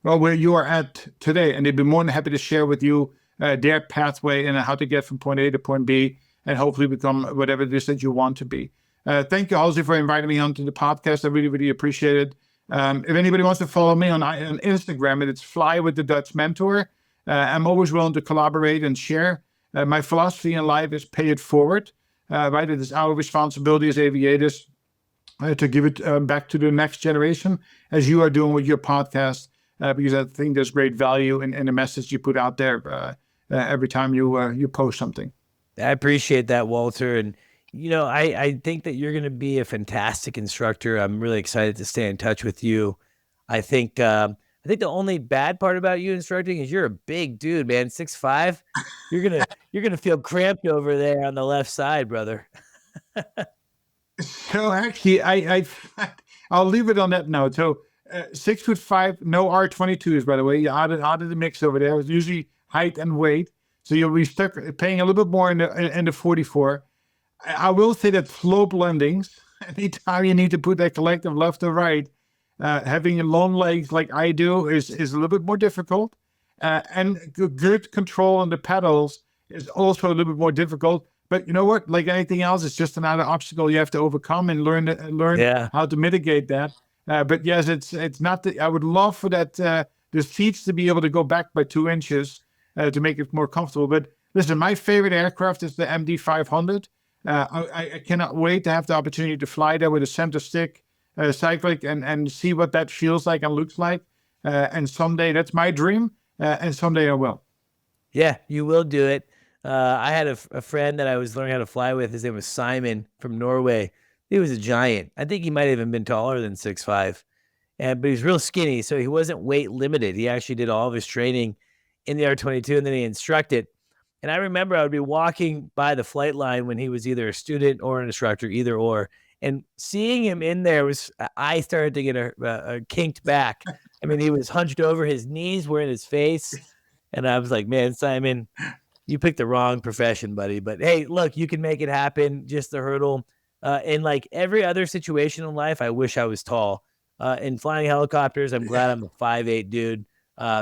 well, where you are at today, and they'd be more than happy to share with you their pathway and how to get from point A to point B and hopefully become whatever it is that you want to be. Thank you, Halsey, for inviting me onto the podcast. I really, really appreciate it. If anybody wants to follow me on Instagram, it's Fly with the Dutch Mentor. I'm always willing to collaborate and share. My philosophy in life is pay it forward. Right? It is our responsibility as aviators to give it back to the next generation, as you are doing with your podcast, because I think there's great value in the message you put out there every time you post something. I appreciate that, Walter. And I think that you're going to be a fantastic instructor. I'm really excited to stay in touch with you. I think the only bad part about you instructing is you're a big dude, man. 6'5". You're gonna feel cramped over there on the left side, brother. So actually, I'll leave it on that note. So 6'5", no R22s, by the way. You out of the mix over there. It's usually height and weight. So you'll be stuck paying a little bit more in the 44. I will say that flow blendings, anytime you need to put that collective left or right, having long legs like I do is a little bit more difficult. And good control on the pedals is also a little bit more difficult. But you know what? Like anything else, it's just another obstacle you have to overcome and learn how to mitigate that. But yes, it's not. I would love for that the seats to be able to go back by 2 inches to make it more comfortable. But listen, my favorite aircraft is the MD-500. I cannot wait to have the opportunity to fly there with a center stick cyclic and see what that feels like and looks like. And someday, that's my dream, and someday I will. Yeah, you will do it. I had a friend that I was learning how to fly with. His name was Simon from Norway. He was a giant. I think he might have even been taller than 6'5", but he was real skinny, so he wasn't weight limited. He actually did all of his training in the R22, and then he instructed. And I remember I would be walking by the flight line when he was either a student or an instructor, either or. And seeing him in there I started to get a kinked back. I mean, he was hunched over, his knees were in his face. And I was like, man, Simon, you picked the wrong profession, buddy. But hey, look, you can make it happen. Just the hurdle. In like every other situation in life, I wish I was tall. In flying helicopters, I'm glad I'm a 5'8" dude.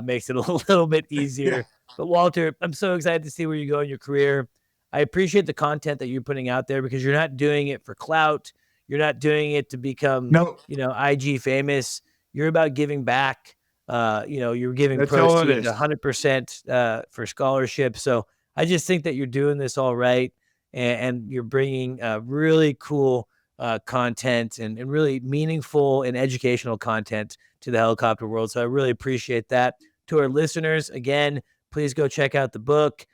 Makes it a little bit easier. But Walter, I'm so excited to see where you go in your career. I appreciate the content that you're putting out there because you're not doing it for clout. You're not doing it to become, IG famous. You're about giving back. You're giving That's all it proceeds is. 100% for scholarships. So I just think that you're doing this all right, and you're bringing really cool content and really meaningful and educational content to the helicopter world. So I really appreciate that. To our listeners, again, please go check out the book,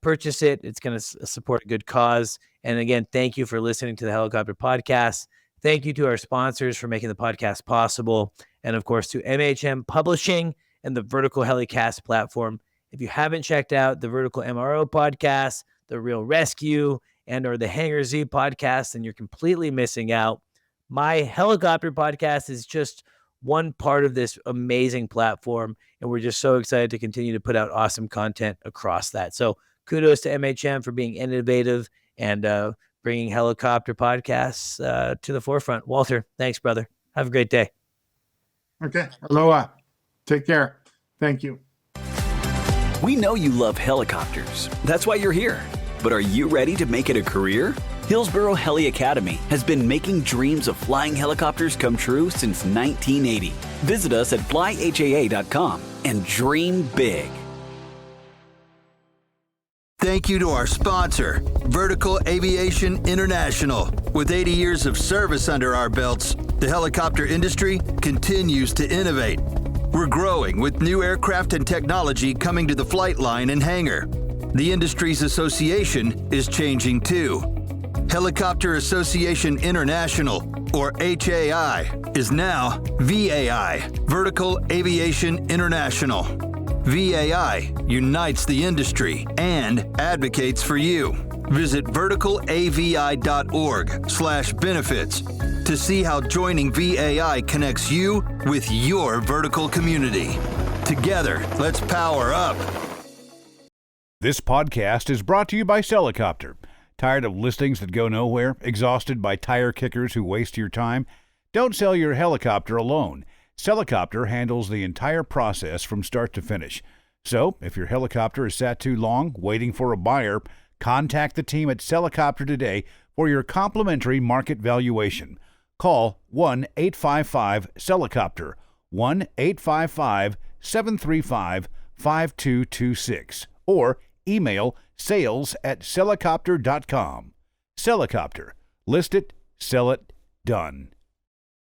purchase it. It's going to support a good cause. And again, thank you for listening to the Helicopter Podcast. Thank you to our sponsors for making the podcast possible. And of course, to MHM Publishing and the Vertical HeliCASTS platform. If you haven't checked out the Vertical MRO podcast, the Real Rescue, or the Hangar Z podcast, then you're completely missing out. My helicopter podcast is just one part of this amazing platform, and we're just so excited to continue to put out awesome content across that. So kudos to MHM for being innovative and bringing helicopter podcasts to the forefront. Walter, thanks, brother. Have a great day. Okay. Aloha. Take care. Thank you. We know you love helicopters. That's why you're here. But are you ready to make it a career? Hillsboro Heli Academy has been making dreams of flying helicopters come true since 1980. Visit us at flyhaa.com and dream big. Thank you to our sponsor, Vertical Aviation International. With 80 years of service under our belts, the helicopter industry continues to innovate. We're growing with new aircraft and technology coming to the flight line and hangar. The industry's association is changing too. Helicopter Association International, or HAI, is now VAI, Vertical Aviation International. VAI unites the industry and advocates for you. Visit verticalavi.org/benefits to see how joining VAI connects you with your vertical community. Together, let's power up. This podcast is brought to you by HeliCASTS. Tired of listings that go nowhere? Exhausted by tire kickers who waste your time? Don't sell your helicopter alone. HeliCASTS handles the entire process from start to finish. So, if your helicopter is sat too long waiting for a buyer, contact the team at HeliCASTS today for your complimentary market valuation. Call 1-855-HeliCASTS, 1-855-735-5226, or email sales@helicopter.com. HeliCASTS. List it, sell it, done.